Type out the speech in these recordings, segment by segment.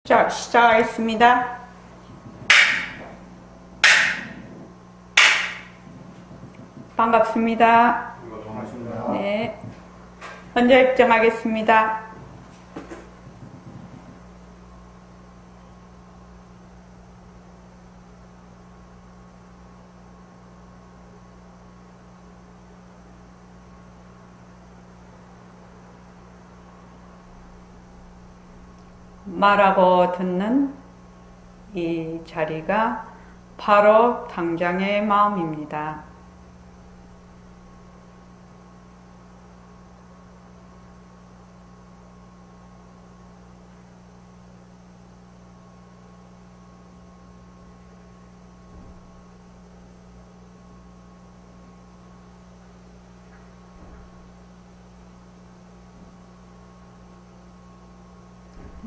자, 시작하겠습니다. 반갑습니다. 반갑습니다. 네. 먼저 입장하겠습니다. 말하고 듣는 이 자리가 바로 당장의 마음입니다.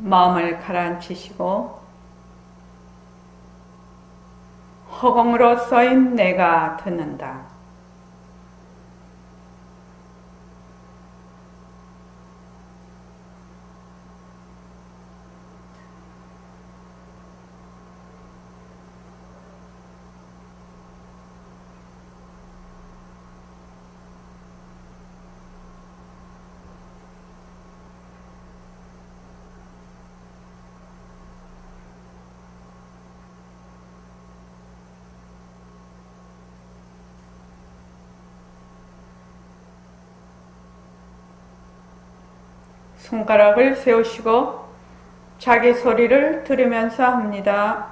마음을 가라앉히시고 허공으로 써인 내가 듣는다. 손가락을 세우시고 자기 소리를 들으면서 합니다.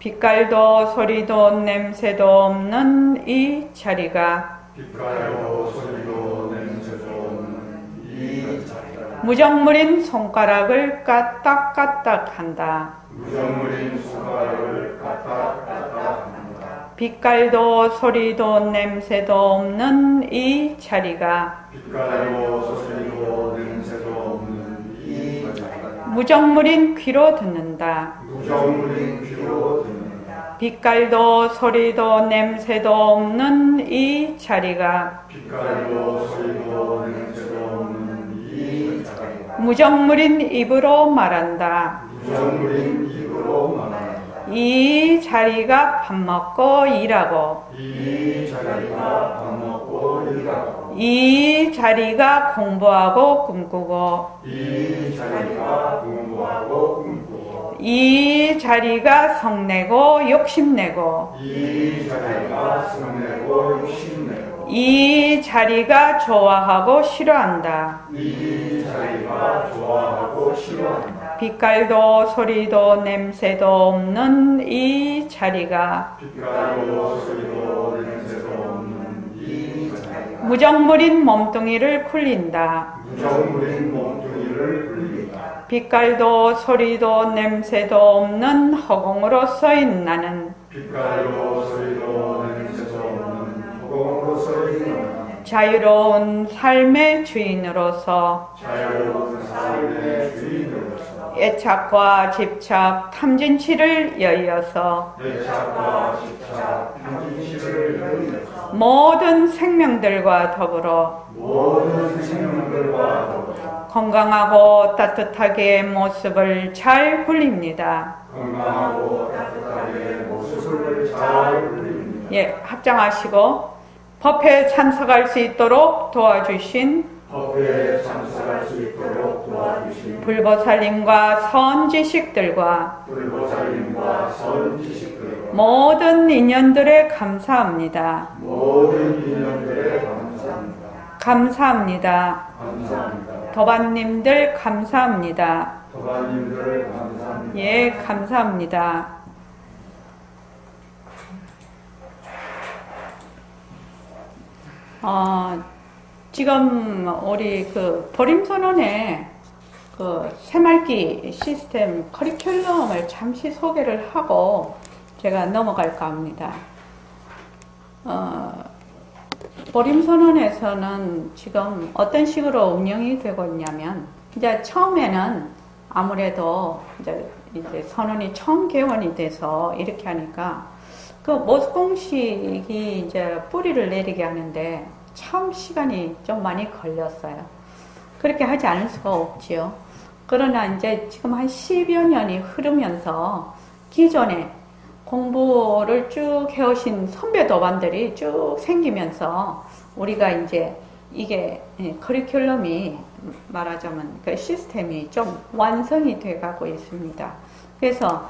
빛깔도 소리도 냄새도 없는 이 자리가 빛깔도 소리도 냄새도 없는 이 자리가 무정물인 손가락을 까딱까딱 한다. 무정물인 손가락을 까딱까딱 한다. 빛깔도 소리도 냄새도 없는 이 자리가 빛깔도 소리도 냄새도 없는 이 자리가 무정물인 귀로 듣는다. 무정물인 귀로 듣는다. 빛깔도 소리도 냄새도 없는 이 자리가 빛깔도 소리도 냄새도 없는 이 자리가 무정물인 입으로 말한다. 무정물인 입으로 말한다. 이 자리가 밥 먹고 일하고 이 자리가 밥 먹고 일하고 이 자리가 공부하고 꿈꾸고 이 자리가 공부하고 꿈꾸고 이 자리가 성내고 욕심내고 이 자리가 성내고 욕심내고 이 자리가 좋아하고 싫어한다. 이 자리가 좋아하고 싫어한다. 빛깔도 소리도 냄새도 없는 이 자리가 빛깔도 소리도 냄새도 없는 이 자리가 무정물인 몸뚱이를 굴린다. 무정물인 몸뚱이를 굴린다. 빛깔도 소리도 냄새도 없는 허공으로 써인 나는 빛깔도 소리도 냄새도 없는 허공으로 서있는 자유로운 삶의 주인으로서 자유로운 삶의 주인으로서 애착과 집착, 탐진치를 여의어서 애착과 집착, 탐진치를 여의어서 모든 생명들과 더불어 모든 생명들과 더불어 건강하고 따뜻하게 모습을 잘 굴립니다. 건강하고 따뜻하게 모습을 잘 굴립니다. 예, 합장하시고 법회에 참석할 수 있도록 도와주신 법회에 참석할 수 있도록 도와주신 불보살님과 선지식들과 불보살님과 선지식들과 모든 인연들에 감사합니다. 모든 인연들에 감사합니다. 감사합니다. 감사합니다. 도반님들 감사합니다. 도반님들 감사합니다. 예, 감사합니다. 지금 우리 그 보림선언에 그 새말기 시스템 커리큘럼을 잠시 소개를 하고 제가 넘어갈까 합니다. 보림선언에서는 지금 어떤 식으로 운영이 되고 있냐면, 이제 처음에는 아무래도 이제 선언이 처음 개원이 돼서 이렇게 하니까 그 모습공식이 이제 뿌리를 내리게 하는데 참 시간이 좀 많이 걸렸어요. 그렇게 하지 않을 수가 없지요. 그러나 이제 지금 한 10여 년이 흐르면서 기존에 공부를 쭉 해오신 선배 도반들이 쭉 생기면서 우리가 이제 이게 커리큘럼이 말하자면 그 시스템이 좀 완성이 돼 가고 있습니다. 그래서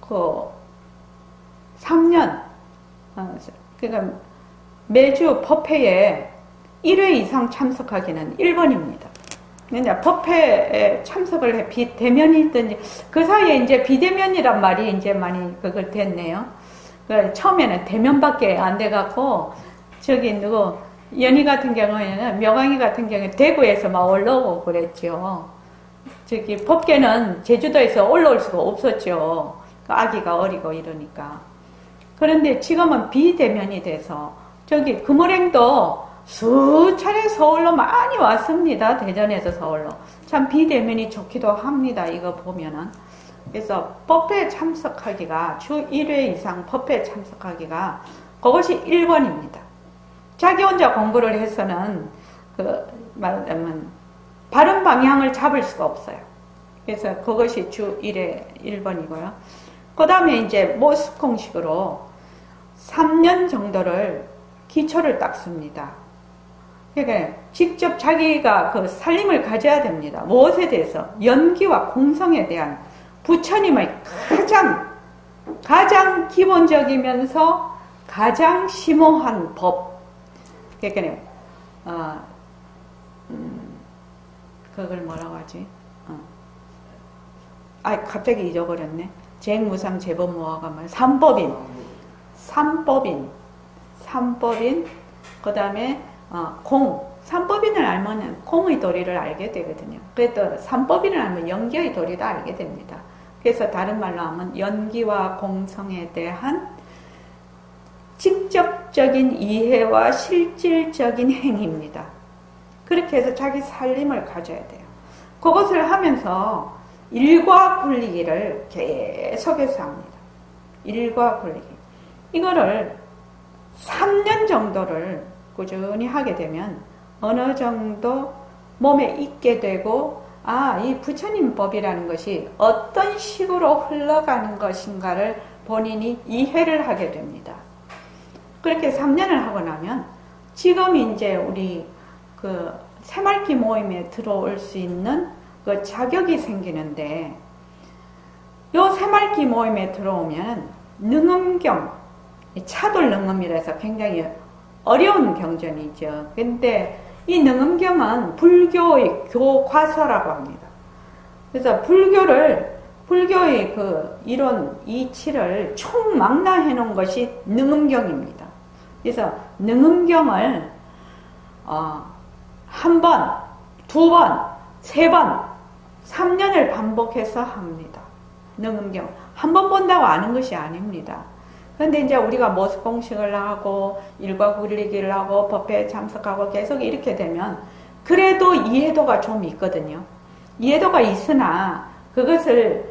그 3년 그러니까 매주 법회에 1회 이상 참석하기는 1번입니다. 근데 법회에 참석을 해 대면이 있든지 그 사이에 이제 비대면이란 말이 이제 많이 그걸 됐네요. 처음에는 대면밖에 안 돼갖고 저기 누구 연희 같은 경우에는 명왕이 같은 경우에 대구에서 막 올라오고 그랬죠. 저기 법계는 제주도에서 올라올 수가 없었죠. 아기가 어리고 이러니까. 그런데 지금은 비대면이 돼서 저기 금호랭도 수차례 서울로 많이 왔습니다. 대전에서 서울로. 참 비대면이 좋기도 합니다. 이거 보면은. 그래서 법회에 참석하기가 주 1회 이상 법회에 참석하기가 그것이 1번입니다. 자기 혼자 공부를 해서는 말하자면 바른 방향을 잡을 수가 없어요. 그래서 그것이 주 1회 1번이고요. 그 다음에 이제 모습 공식으로 3년 정도를 기초를 닦습니다. 그러니까 직접 자기가 그 살림을 가져야 됩니다. 무엇에 대해서? 연기와 공성에 대한 부처님의 가장 기본적이면서 가장 심오한 법. 그러니까 그걸 뭐라고 하지? 갑자기 잊어버렸네. 쟁무상 제법무화가 말 삼법인, 그 다음에 삼법인을 알면 공의 도리를 알게 되거든요. 그래도 삼법인을 알면 연기의 도리도 알게 됩니다. 그래서 다른 말로 하면 연기와 공성에 대한 직접적인 이해와 실질적인 행위입니다. 그렇게 해서 자기 살림을 가져야 돼요. 그것을 하면서 일과 굴리기를 계속해서 합니다. 일과 굴리기. 이거를 3년 정도를 꾸준히 하게 되면 어느 정도 몸에 익게 되고 이 부처님 법이라는 것이 어떤 식으로 흘러가는 것인가를 본인이 이해를 하게 됩니다. 그렇게 3년을 하고 나면 지금 이제 우리 그 새말기 모임에 들어올 수 있는 그 자격이 생기는데 요 새말기 모임에 들어오면 능음경, 차돌 능음이라서 굉장히 어려운 경전이죠. 근데 이 능음경은 불교의 교과서라고 합니다. 그래서 불교의 그 이론 이치를 총망라해 놓은 것이 능음경입니다. 그래서 능음경을 한 번, 두 번, 세 번, 3년을 반복해서 합니다. 능음경. 한 번 본다고 아는 것이 아닙니다. 그런데 이제 우리가 모습 공식을 하고 일과 굴리기를 하고 법회에 참석하고 계속 이렇게 되면 그래도 이해도가 좀 있거든요. 이해도가 있으나 그것을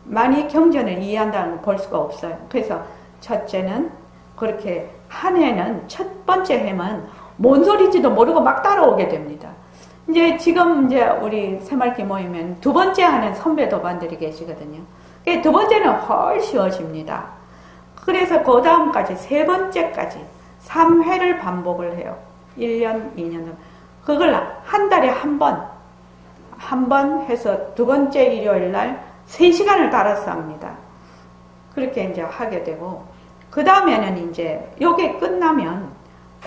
많이 경전을 이해한다는 걸 볼 수가 없어요. 그래서 첫째는 그렇게 한 해는 첫 번째 해면 뭔 소리인지도 모르고 막 따라오게 됩니다. 이제 지금 이제 우리 새말기 모이면 두 번째 하는 선배 도반들이 계시거든요. 두 번째는 훨씬 쉬워집니다. 그래서 그 다음까지 세 번째까지 3회를 반복을 해요. 1년, 2년. 그걸 한 달에 한 번 해서 두 번째 일요일 날 3시간을 달아서 합니다. 그렇게 이제 하게 되고, 그 다음에는 이제 요게 끝나면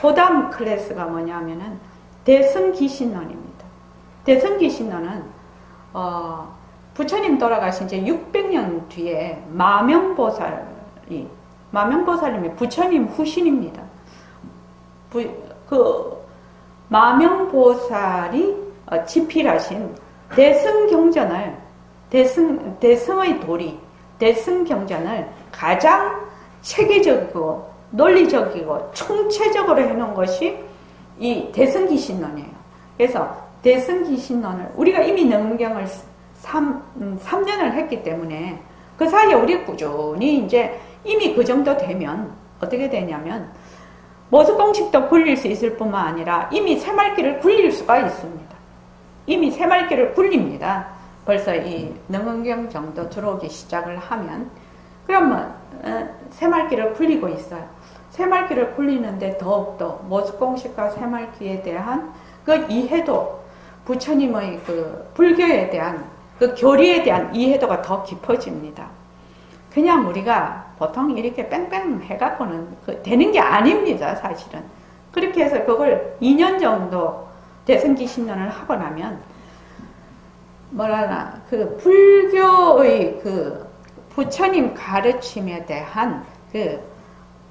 그 다음 클래스가 뭐냐면은 대승기신론입니다. 대승기신론은 부처님 돌아가신 이제 600년 뒤에 마명보살님이 부처님 후신입니다. 그 마명보살이 집필하신 대승경전을 대승의 도리, 대승경전을 가장 체계적이고 논리적이고 총체적으로 해놓은 것이 이 대승기신론이에요. 그래서 대승기신론을 우리가 이미 능경을 3년을 했기 때문에 그 사이에 우리 꾸준히 이제 이미 그 정도 되면 어떻게 되냐면 모습공식도 굴릴 수 있을 뿐만 아니라 이미 새말기를 굴릴 수가 있습니다. 이미 새말기를 굴립니다. 벌써 이 능은경 정도 들어오기 시작을 하면 그러면 새말기를 굴리고 있어요. 새말기를 굴리는데 더욱더 모습공식과 새말기에 대한 그 이해도, 부처님의 그 불교에 대한 그 교리에 대한 이해도가 더 깊어집니다. 그냥 우리가 보통 이렇게 뺑뺑 해갖고는 되는 게 아닙니다, 사실은. 그렇게 해서 그걸 2년 정도 대승기신론을 하고 나면 뭐라나 그 불교의 그 부처님 가르침에 대한 그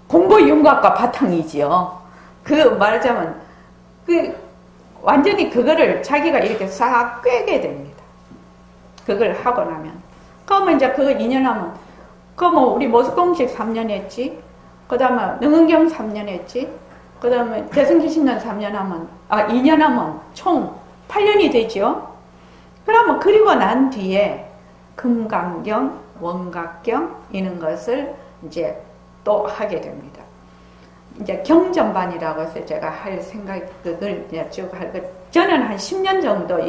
공부 윤곽과 바탕이지요. 그 말하자면 그 완전히 그거를 자기가 이렇게 싹 꿰게 됩니다. 그걸 하고 나면. 그러면 이제 그거 2년 하면 그뭐 우리 모습공식 3년 했지. 그 다음에 능은경 3년 했지. 그 다음에 대승기신론 3년 하면 2년 하면 총 8년이 되죠. 그러면 그리고 난 뒤에 금강경, 원각경 이런 것을 이제 또 하게 됩니다. 이제 경전반이라고 해서 제가 할 생각을 쭉 할 것. 저는 한 10년 정도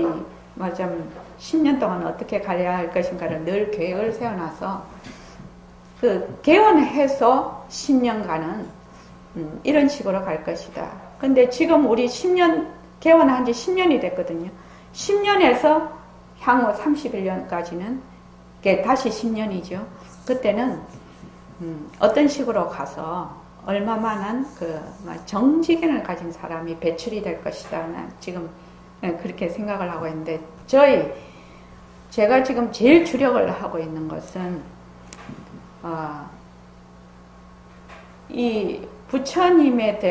좀 10년 동안 어떻게 가야 할 것인가를 늘 계획을 세워놔서 그 개원해서 10년간은 이런 식으로 갈 것이다. 근데 지금 우리 10년 개원한 지 10년이 됐거든요. 10년에서 향후 31년까지는 다시 10년이죠. 그때는 어떤 식으로 가서 얼마만한 그 정직견을 가진 사람이 배출이 될 것이다. 난 지금 그렇게 생각을 하고 있는데 제가 지금 제일 주력을 하고 있는 것은 이 부처님의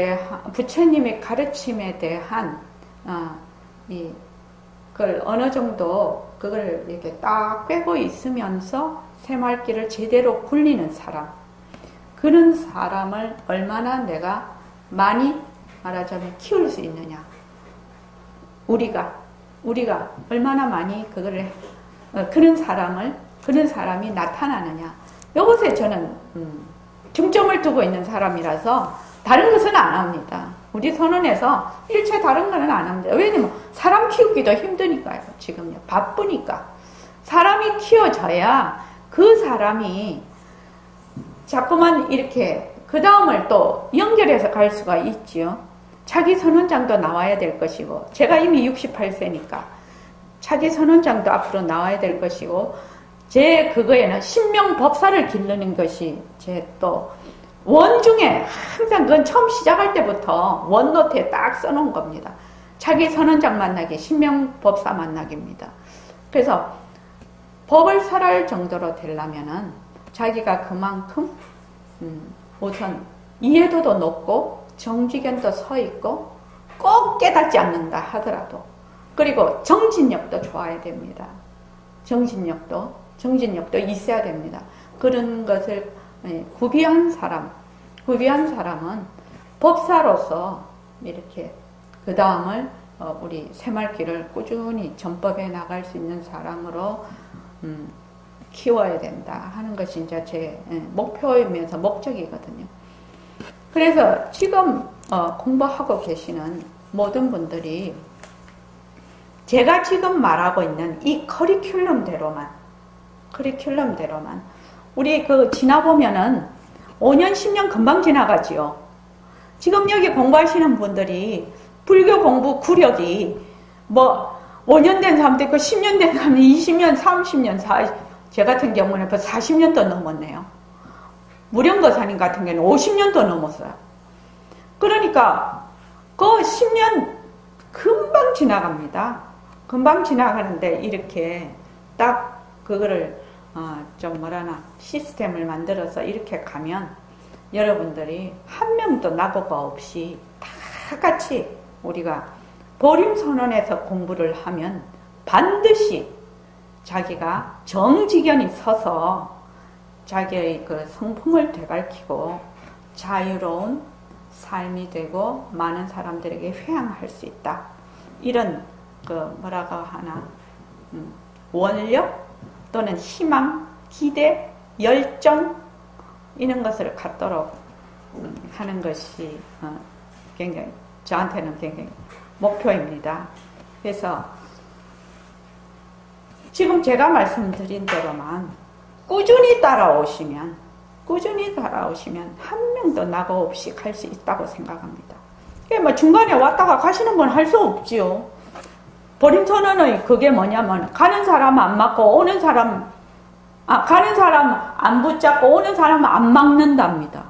가르침에 대한 그걸 어느 정도 그걸 이렇게 딱 꿰고 있으면서 새말기를 제대로 굴리는 사람, 그런 사람을 얼마나 내가 많이 말하자면 키울 수 있느냐, 우리가 얼마나 많이 그거를 그런 사람이 나타나느냐, 이것에 저는 중점을 두고 있는 사람이라서 다른 것은 안 합니다. 우리 선언에서 일체 다른 거는 안 합니다. 왜냐면 사람 키우기도 힘드니까요. 지금요. 바쁘니까. 사람이 키워져야 그 사람이 자꾸만 이렇게 그 다음을 또 연결해서 갈 수가 있지요. 자기 선언장도 나와야 될 것이고, 제가 이미 68세니까 자기 선언장도 앞으로 나와야 될 것이고, 제 그거에는 신명법사를 기르는 것이 제 또 원중에 항상 그건 처음 시작할 때부터 원노트에 딱 써놓은 겁니다. 자기 선언장 만나기, 신명법사 만나기입니다. 그래서 법을 설할 정도로 되려면은 자기가 그만큼 우선 이해도도 높고 정지견도 서 있고 꼭 깨닫지 않는다 하더라도, 그리고 정진력도 좋아야 됩니다. 정진력도 있어야 됩니다. 그런 것을 구비한 사람은 법사로서 이렇게 그 다음을 우리 새말기를 꾸준히 전법해 나갈 수 있는 사람으로 키워야 된다 하는 것이 이제 제 목표이면서 목적이거든요. 그래서 지금 공부하고 계시는 모든 분들이 제가 지금 말하고 있는 이 커리큘럼대로만 우리 지나보면은 5년, 10년 금방 지나가지요. 지금 여기 공부하시는 분들이 불교 공부 구력이 5년 된 사람도 있고 10년 된 사람도 20년, 30년, 40, 제 같은 경우는 벌써 40년도 넘었네요. 무령거사님 같은 경우는 50년도 넘었어요. 그러니까 그 10년 금방 지나갑니다. 금방 지나가는데 이렇게 딱 그거를 시스템을 만들어서 이렇게 가면 여러분들이 한 명도 낙오가 없이 다 같이 우리가 보림선언에서 공부를 하면 반드시 자기가 정지견이 서서 자기의 그 성품을 되밝히고 자유로운 삶이 되고 많은 사람들에게 회향할 수 있다. 이런 원력 또는 희망, 기대, 열정 이런 것을 갖도록 하는 것이 굉장히 저한테는 굉장히 목표입니다. 그래서 지금 제가 말씀드린 대로만 꾸준히 따라오시면 한 명도 나고 없이 갈 수 있다고 생각합니다. 뭐 중간에 왔다가 가시는 건 할 수 없지요. 보림선언의 그게 뭐냐면 가는 사람 안 맞고 오는 사람 가는 사람 안 붙잡고 오는 사람은 안 막는답니다.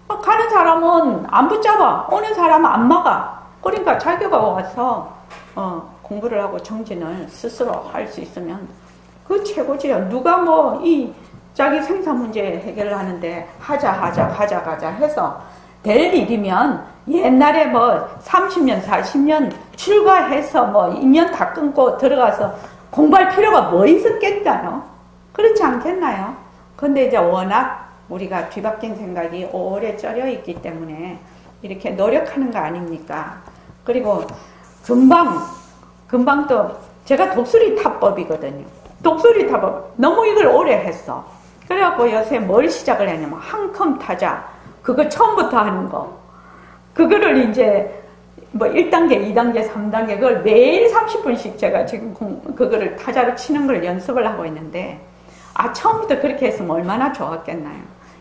가는 사람은 안 붙잡아 오는 사람은 안 막아. 그러니까 자기가 와서 공부를 하고 정진을 스스로 할 수 있으면 그 최고지요. 누가 뭐 이 자기 생사 문제 해결을 하는데 가자 해서 될 일이면 옛날에 뭐 30년 40년 출가해서 뭐 인연 다 끊고 들어가서 공부할 필요가 뭐 있었겠다노? 그렇지 않겠나요? 근데 이제 워낙 우리가 뒤바뀐 생각이 오래 쩔여 있기 때문에 이렇게 노력하는 거 아닙니까? 그리고 금방 또 제가 독수리 타법이거든요. 독수리 타법 너무 이걸 오래 했어. 그래갖고 요새 뭘 시작을 했냐면 한컴 타자 그거 처음부터 하는 거 그거를 이제 뭐 1단계 2단계 3단계 그걸 매일 30분씩 제가 지금 그거를 타자로 치는 걸 연습을 하고 있는데 처음부터 그렇게 했으면 얼마나 좋았겠나요.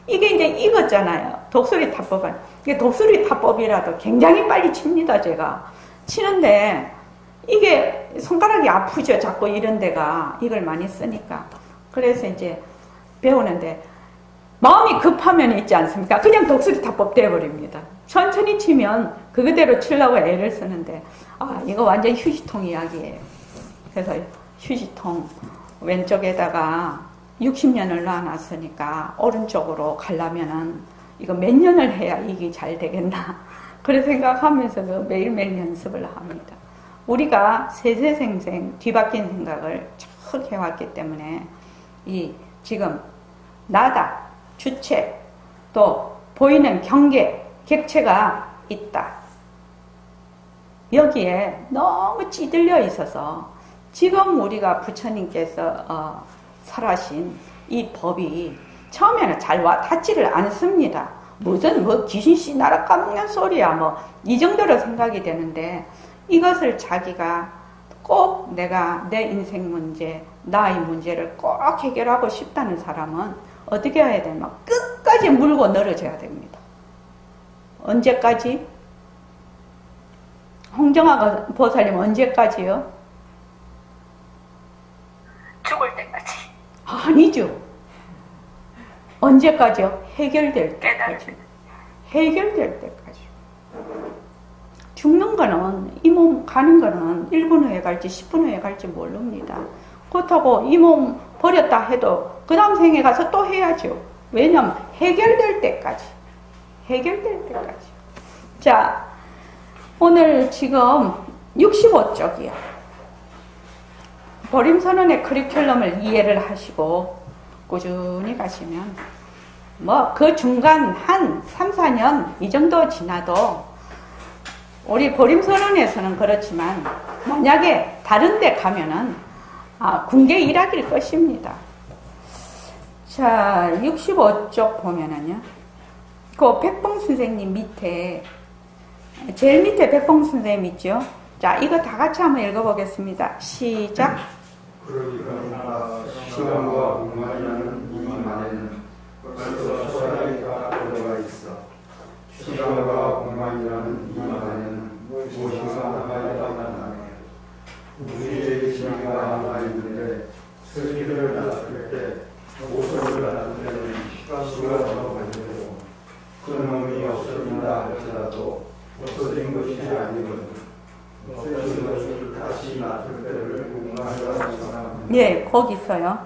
이게 이제 이거잖아요. 독수리 타법은 이게 독수리 타법이라도 굉장히 빨리 칩니다. 제가 치는데 이게 손가락이 아프죠. 자꾸 이런 데가 이걸 많이 쓰니까. 그래서 이제 배우는데 마음이 급하면 있지 않습니까? 그냥 독수리 타법 돼버립니다. 천천히 치면 그대로 치려고 애를 쓰는데 이거 완전 휴지통 이야기예요. 그래서 휴지통 왼쪽에다가 60년을 놔놨으니까 오른쪽으로 가려면은 이거 몇 년을 해야 이게 잘 되겠나 그래 생각하면서 매일매일 연습을 합니다. 우리가 세세생생 뒤바뀐 생각을 쭉 해왔기 때문에 이 지금 나다, 주체, 또 보이는 경계, 객체가 있다. 여기에 너무 찌들려 있어서 지금 우리가 부처님께서 설하신 이 법이 처음에는 잘 와 닿지를 않습니다. 무슨 뭐 귀신씨 나라 까먹는 소리야 뭐 이 정도로 생각이 되는데 이것을 자기가 꼭 내가 내 인생 문제, 나의 문제를 꼭 해결하고 싶다는 사람은 어떻게 해야 되나? 끝까지 물고 늘어져야 됩니다. 언제까지? 홍정아 보살님 언제까지요? 죽을 때까지. 아니죠. 언제까지요? 해결될 때까지. 해결될 때까지. 죽는 거는 이 몸 가는 거는 1분 후에 갈지 10분 후에 갈지 모릅니다. 그렇다고 이 몸 버렸다 해도 그 다음 생에 가서 또 해야죠. 왜냐하면 해결될 때까지. 해결될 때까지. 자, 오늘 지금 65쪽이요. 보림선언의 커리큘럼을 이해를 하시고 꾸준히 가시면 뭐 그 중간 한 3, 4년 이 정도 지나도 우리 보림선언에서는 그렇지만 만약에 다른 데 가면은 군계 일학일 것입니다. 자, 65쪽 보면은요. 그 백봉 선생님 밑에 제일 밑에 백봉 선생님 있죠. 자, 이거 다 같이 한번 읽어보겠습니다. 시작. 그러니까 시간과 공간이라는 이 안에는 벌써 소라기가 들어가 있어. 시간과 공간이라는 이 안에는 무엇인가 하나가 나타나네. 우리의 시간과 하나 있는데 스스로를 놨을 때 모습을 놨을 때는 시간과 반대로 그 놈이 없어진다 할지라도 없어진 것이 아니거든. 다시 놨을 때를 공간이라고 생각합니다. 예, 거기 있어요.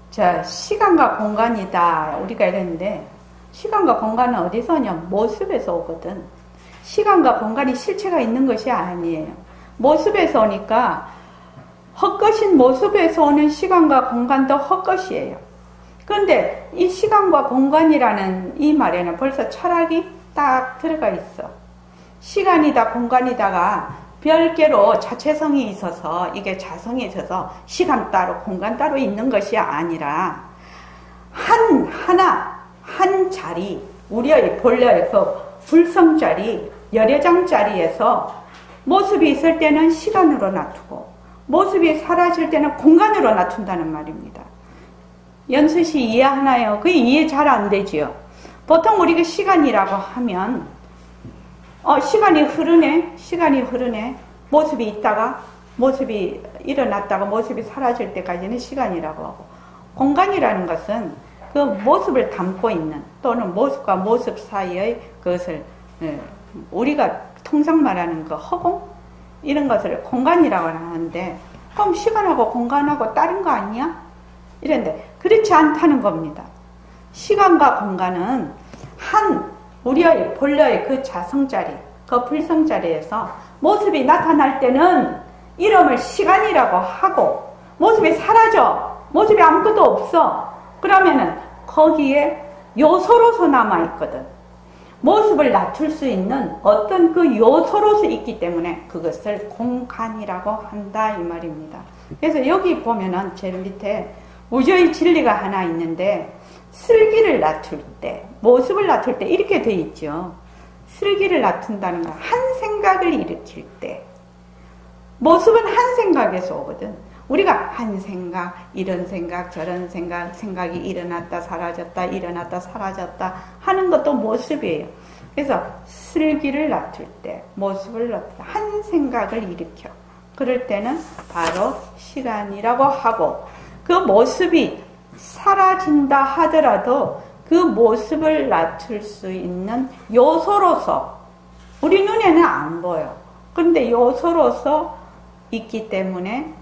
자, 시간과 공간이다. 우리가 이랬는데 시간과 공간은 어디서 오냐? 모습에서 오거든. 시간과 공간이 실체가 있는 것이 아니에요. 모습에서 오니까 헛것인 모습에서 오는 시간과 공간도 헛것이에요. 그런데 이 시간과 공간이라는 이 말에는 벌써 철학이 딱 들어가 있어. 시간이다 공간이다가 별개로 자체성이 있어서 이게 자성이 있어서 시간 따로 공간 따로 있는 것이 아니라 한 자리 우리의 본래에서 불성자리 열애장자리에서 모습이 있을 때는 시간으로 놔두고 모습이 사라질 때는 공간으로 낮춘다는 말입니다. 연수 씨 이해하나요? 그게 이해 잘 안 되지요. 보통 우리가 시간이라고 하면 시간이 흐르네. 모습이 있다가 모습이 일어났다가 모습이 사라질 때까지는 시간이라고 하고, 공간이라는 것은 그 모습을 담고 있는, 또는 모습과 모습 사이의 그것을 우리가 통상 말하는 그 허공 이런 것을 공간이라고 하는데, 그럼 시간하고 공간하고 다른 거 아니야? 이런데 그렇지 않다는 겁니다. 시간과 공간은 우리의 본래의 그 자성자리, 그 불성자리에서 모습이 나타날 때는 이름을 시간이라고 하고, 모습이 사라져, 모습이 아무것도 없어, 그러면은 거기에 요소로서 남아있거든. 모습을 낮출 수 있는 어떤 그 요소로서 있기 때문에 그것을 공간이라고 한다 이 말입니다. 그래서 여기 보면은 제일 밑에 우주의 진리가 하나 있는데, 슬기를 낮출 때, 모습을 낮출 때 이렇게 돼 있죠. 슬기를 낮춘다는 건 한 생각을 일으킬 때, 모습은 한 생각에서 오거든. 우리가 한 생각, 이런 생각, 저런 생각, 생각이 일어났다 사라졌다 일어났다 사라졌다 하는 것도 모습이에요. 그래서 슬기를 낮출 때, 모습을 낮출 때 한 생각을 일으켜. 그럴 때는 바로 시간이라고 하고, 그 모습이 사라진다 하더라도 그 모습을 낮출 수 있는 요소로서, 우리 눈에는 안 보여. 그런데 요소로서 있기 때문에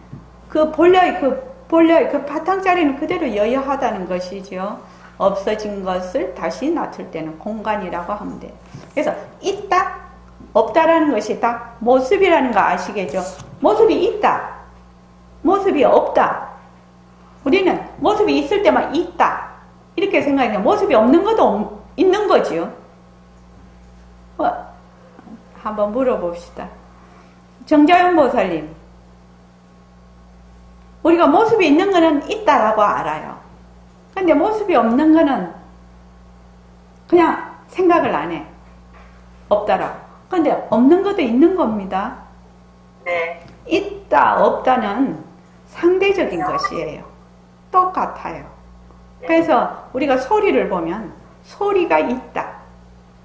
그 본래의 그 바탕자리는 그대로 여여하다는 것이죠. 없어진 것을 다시 낮출 때는 공간이라고 하면 돼요. 그래서 있다, 없다라는 것이 다 모습이라는 거 아시겠죠? 모습이 있다, 모습이 없다. 우리는 모습이 있을 때만 있다 이렇게 생각해요. 모습이 없는 것도 있는 거지요. 한번 물어봅시다. 정자연 보살님, 우리가 모습이 있는 거는 있다라고 알아요. 근데 모습이 없는 거는 그냥 생각을 안 해. 없다라고. 근데 없는 것도 있는 겁니다. 네. 있다, 없다는 상대적인 것이에요. 똑같아요. 그래서 우리가 소리를 보면 소리가 있다,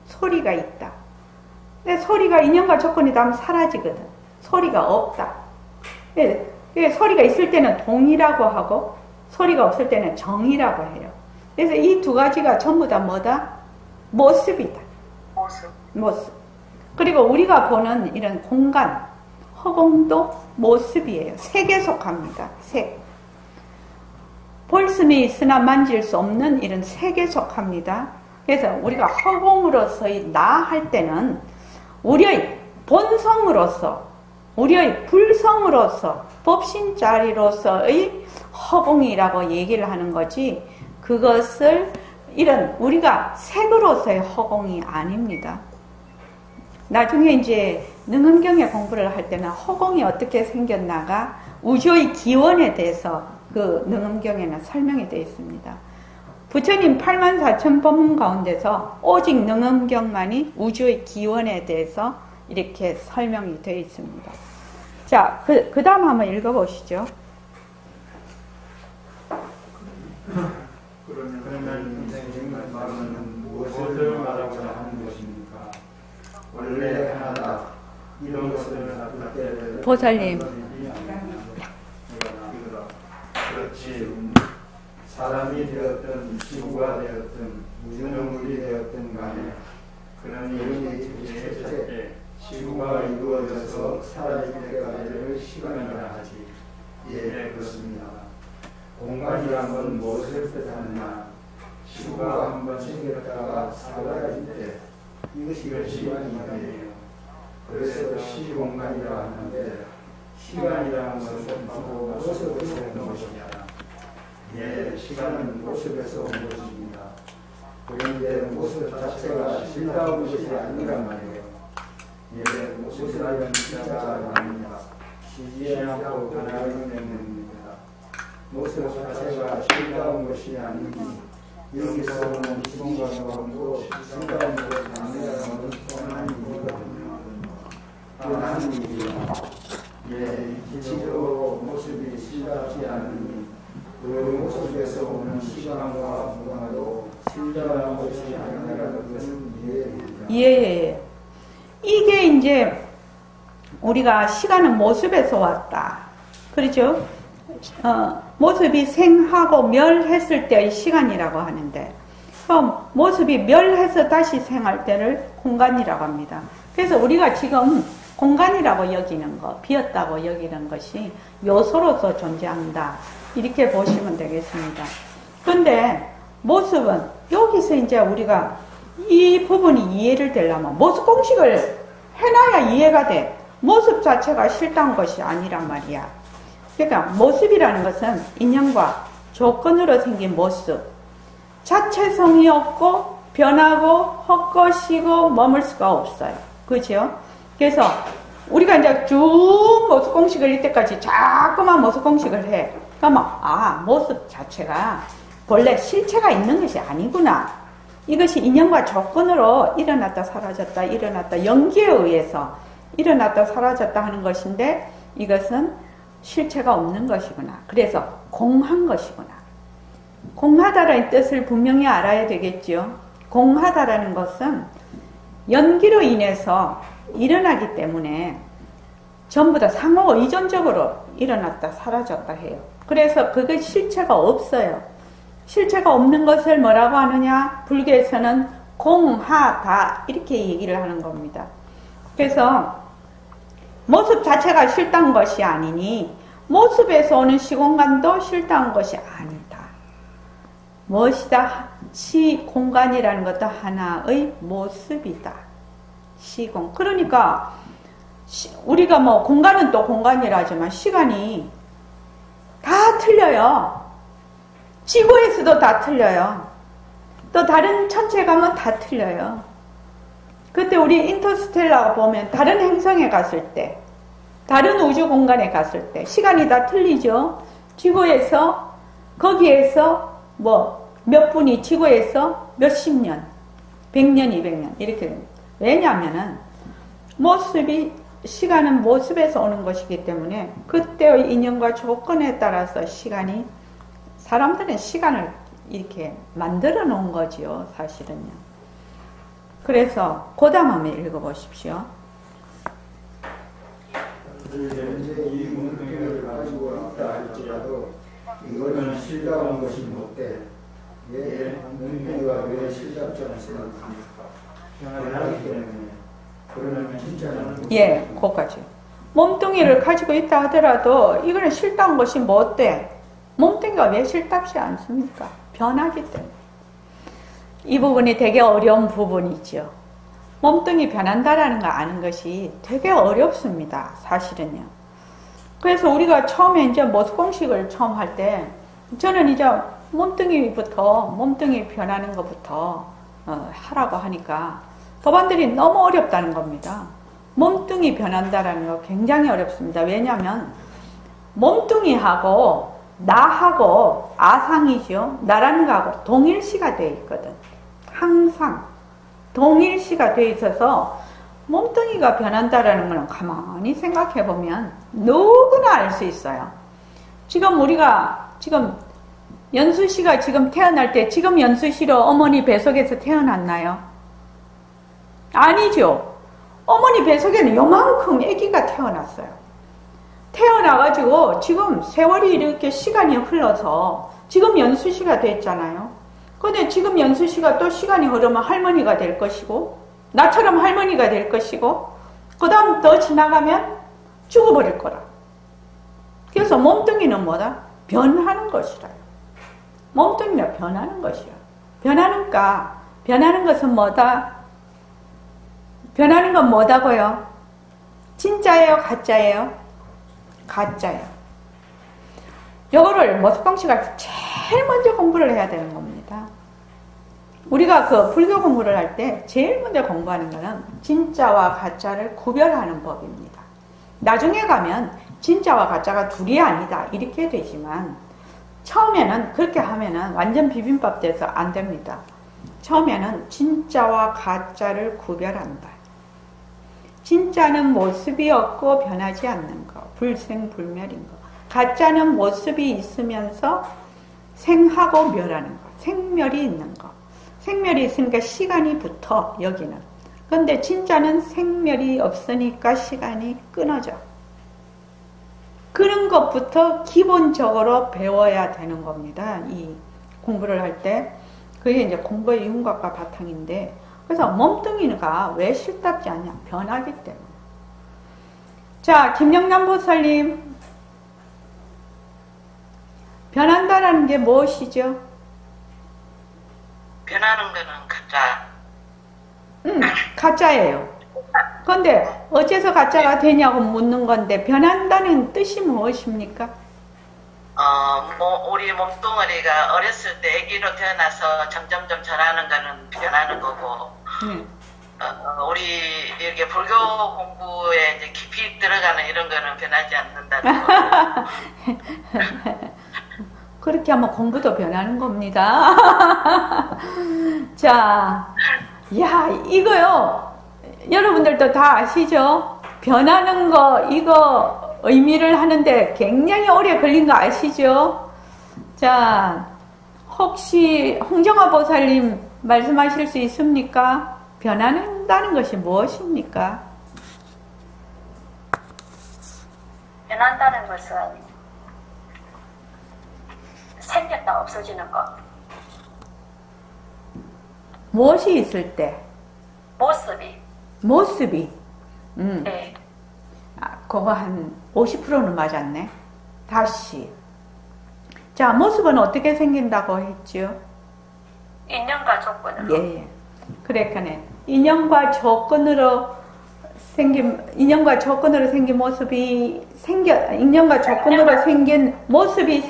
소리가 있다. 근데 소리가 인연과 조건이 닿으면 사라지거든. 소리가 없다. 소리가 있을 때는 동이라고 하고 소리가 없을 때는 정이라고 해요. 그래서 이 두 가지가 전부 다 뭐다? 모습이다. 모습. 그리고 우리가 보는 이런 공간, 허공도 모습이에요. 색에 속합니다. 색. 볼 수는 있으나 만질 수 없는 이런 색에 속합니다. 그래서 우리가 허공으로서의 나 할 때는 우리의 본성으로서, 우리의 불성으로서, 법신자리로서의 허공이라고 얘기를 하는 거지, 그것을 이런 우리가 색으로서의 허공이 아닙니다. 나중에 이제 능엄경의 공부를 할 때는 허공이 어떻게 생겼나가 우주의 기원에 대해서 그 능엄경에는 설명이 되어 있습니다. 부처님 84,000법문 가운데서 오직 능엄경만이 우주의 기원에 대해서 이렇게 설명이 되어 있습니다. 자, 그 다음 한번 읽어보시죠. 그러면 선생님 말은 무엇을 말하고자 하는 것입니까? 원래 하나다. 이런 것을 나쁠 때 보살님. 그렇지. 사람이 되었든 지구가 되었든 무중물이 되었든 간에 그런 일이 첫째 지구가 이루어져서 사라질 때까지를 시간이라 하지. 예, 그렇습니다. 공간이란 건 무엇을 뜻하느냐? 지구가 한번 생겼다가 사라질 때 이것이 시간이에요. 그래서 시공간이라 하는데 시간이라는 것은 바로 모습에서 온 것이냐? 예, 시간은 모습에서 온 것입니다. 그런데 모습 자체가 실다운 것이 아니란 말이에요. 예, 모습이라는 진짜가 아닙니다. 쉬지 않고 변하는 명령입니다. 모습 자체가 실다운 것이 아니니 여기서 오는 기본관으로 실다운 것이 아니라는 것은 뻔한 일이거든요. 뻔한 일이요. 예, 지로 모습이 실답지 않으니 그 모습에서 오는 시간과 문화도 실답한 것이 아니라는 것은 이해됩니다. 예. 이게 이제 우리가 시간은 모습에서 왔다. 그렇죠? 모습이 생하고 멸했을 때의 시간이라고 하는데, 그럼 모습이 멸해서 다시 생할 때를 공간이라고 합니다. 그래서 우리가 지금 공간이라고 여기는 거, 비었다고 여기는 것이 요소로서 존재한다. 이렇게 보시면 되겠습니다. 근데 모습은 여기서 이제 우리가 이 부분이 이해를 되려면 모습 공식을 해놔야 이해가 돼. 모습 자체가 실다운 것이 아니란 말이야. 그러니까 모습이라는 것은 인연과 조건으로 생긴 모습. 자체성이 없고 변하고 헛것이고 머물 수가 없어요. 그렇죠? 그래서 우리가 이제 쭉 모습 공식을 이때까지 자꾸만 모습 공식을 해. 그러면 모습 자체가 본래 실체가 있는 것이 아니구나. 이것이 인연과 조건으로 일어났다 사라졌다 일어났다 연기에 의해서 일어났다 사라졌다 하는 것인데 이것은 실체가 없는 것이구나. 그래서 공한 것이구나. 공하다라는 뜻을 분명히 알아야 되겠죠. 공하다라는 것은 연기로 인해서 일어나기 때문에 전부 다 상호 의존적으로 일어났다 사라졌다 해요. 그래서 그게 실체가 없어요. 실체가 없는 것을 뭐라고 하느냐? 불교에서는 공하다 이렇게 얘기를 하는 겁니다. 그래서 모습 자체가 실다운 것이 아니니 모습에서 오는 시공간도 실다운 것이 아니다. 무엇이다? 시공간이라는 것도 하나의 모습이다. 시공. 그러니까 우리가 뭐 공간은 또 공간이라지만 시간이 다 틀려요. 지구에서도 다 틀려요. 또 다른 천체 가면 다 틀려요. 그때 우리 인터스텔라 보면 다른 행성에 갔을 때, 다른 우주 공간에 갔을 때 시간이 다 틀리죠. 지구에서 거기에서 뭐 몇 분이 지구에서 몇십 년, 100년, 200년 이렇게 됩니다. 왜냐하면은 모습이 시간은 모습에서 오는 것이기 때문에 그때의 인연과 조건에 따라서 시간이 사람들은 시간을 이렇게 만들어 놓은 거지요, 사실은요. 그래서 고담 한번 읽어보십시오. 현재 이 문명을 가지고 있다 할지라도 이거는 실다운 것이 못돼. 예, 문명이가 왜 실답지 않습니까? 변하기 때문에. 그러면 진짜는 예, 그거까지. 몸뚱이를 가지고 있다 하더라도 이거는 실다운 것이 못돼. 몸뚱이가 왜 실답지 않습니까? 변하기 때문에. 이 부분이 되게 어려운 부분이죠. 몸뚱이 변한다라는 거 아는 것이 되게 어렵습니다. 사실은요. 그래서 우리가 처음에 이제 모습 공식을 처음 할 때 저는 이제 몸뚱이 변하는 것부터 하라고 하니까 법안들이 너무 어렵다는 겁니다. 몸뚱이 변한다라는 거 굉장히 어렵습니다. 왜냐하면 몸뚱이하고 나하고 아상이죠. 나라는 거하고 동일시가 되어 있거든. 항상 동일시가 되어 있어서 몸뚱이가 변한다라는 거는 가만히 생각해 보면 누구나 알 수 있어요. 지금 연수 씨가 지금 태어날 때 지금 연수 씨로 어머니 뱃속에서 태어났나요? 아니죠. 어머니 뱃속에는 요만큼 아기가 태어났어요. 태어나가지고 지금 세월이 이렇게 시간이 흘러서 지금 연수 씨가 됐잖아요. 근데 지금 연수 씨가 또 시간이 흐르면 할머니가 될 것이고 나처럼 할머니가 될 것이고 그 다음 더 지나가면 죽어버릴 거라. 그래서 몸뚱이는 뭐다? 변하는 것이라요. 몸뚱이는 변하는 것이야. 변하는 것은 뭐다? 변하는 건 뭐다고요? 진짜예요? 가짜예요? 가짜예요. 이거를 모습공식할 때 제일 먼저 공부를 해야 되는 겁니다. 우리가 그 불교 공부를 할 때 제일 먼저 공부하는 거는 진짜와 가짜를 구별하는 법입니다. 나중에 가면 진짜와 가짜가 둘이 아니다 이렇게 되지만 처음에는 그렇게 하면은 완전 비빔밥 돼서 안 됩니다. 처음에는 진짜와 가짜를 구별한다. 진짜는 모습이 없고 변하지 않는 거. 불생불멸인 거. 가짜는 모습이 있으면서 생하고 멸하는 거. 생멸이 있는 거. 생멸이 있으니까 시간이 붙어, 여기는. 그런데 진짜는 생멸이 없으니까 시간이 끊어져. 그런 것부터 기본적으로 배워야 되는 겁니다. 이 공부를 할 때. 그게 이제 공부의 윤곽과 바탕인데, 그래서 몸뚱이가 왜 싫답지 않냐? 변하기 때문에. 자, 김영남 보살님. 변한다라는 게 무엇이죠? 변하는 거는 가짜. 가짜예요. 그런데 어째서 가짜가 되냐고 묻는 건데, 변한다는 뜻이 무엇입니까? 우리 몸뚱아리가 어렸을 때 아기로 태어나서 점점점 자라는 거는 변하는 거고, 우리 이렇게 불교 공부에 이제 깊이 들어가는 이런 거는 변하지 않는다는 거고. 그렇게 하면 공부도 변하는 겁니다. 자, 야, 이거요. 여러분들도 다 아시죠? 변하는 거, 이거 의미를 하는데 굉장히 오래 걸린 거 아시죠? 자, 혹시 홍정화 보살님 말씀하실 수 있습니까? 변한다는 것이 무엇입니까? 변한다는 것은 생겼다 없어지는 것. 무엇이 있을 때? 모습이. 네. 그거 한 50%는 맞았네. 다시. 자, 모습은 어떻게 생긴다고 했죠? 인연과 조건으로. 예. 그러니까 인연과 조건으로 생긴 모습이 인연과 조건으로 생긴 모습이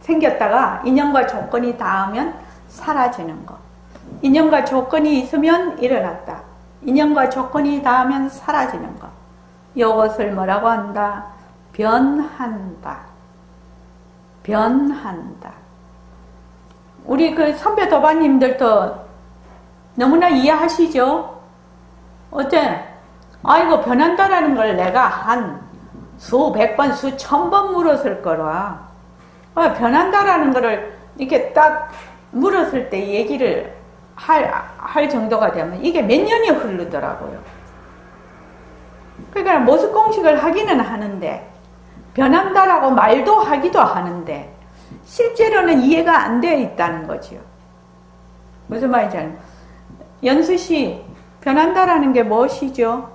생겼다가 인연과 조건이 닿으면 사라지는 거. 인연과 조건이 있으면 일어났다. 인연과 조건이 닿으면 사라지는 거. 이것을 뭐라고 한다? 변한다. 우리 그 선배 도반님들도 너무나 이해하시죠? 어째? 아이고, 변한다라는 걸 내가 한 수백 번, 수천 번 물었을 거라. 변한다라는 거를 이렇게 딱 물었을 때 얘기를 할 정도가 되면 이게 몇 년이 흐르더라고요. 그러니까 모습 공식을 하기는 하는데, 변한다라고 말도 하기도 하는데, 실제로는 이해가 안 되어 있다는 거지요. 무슨 말인지 알아요? 연수 씨, 변한다라는 게 무엇이죠?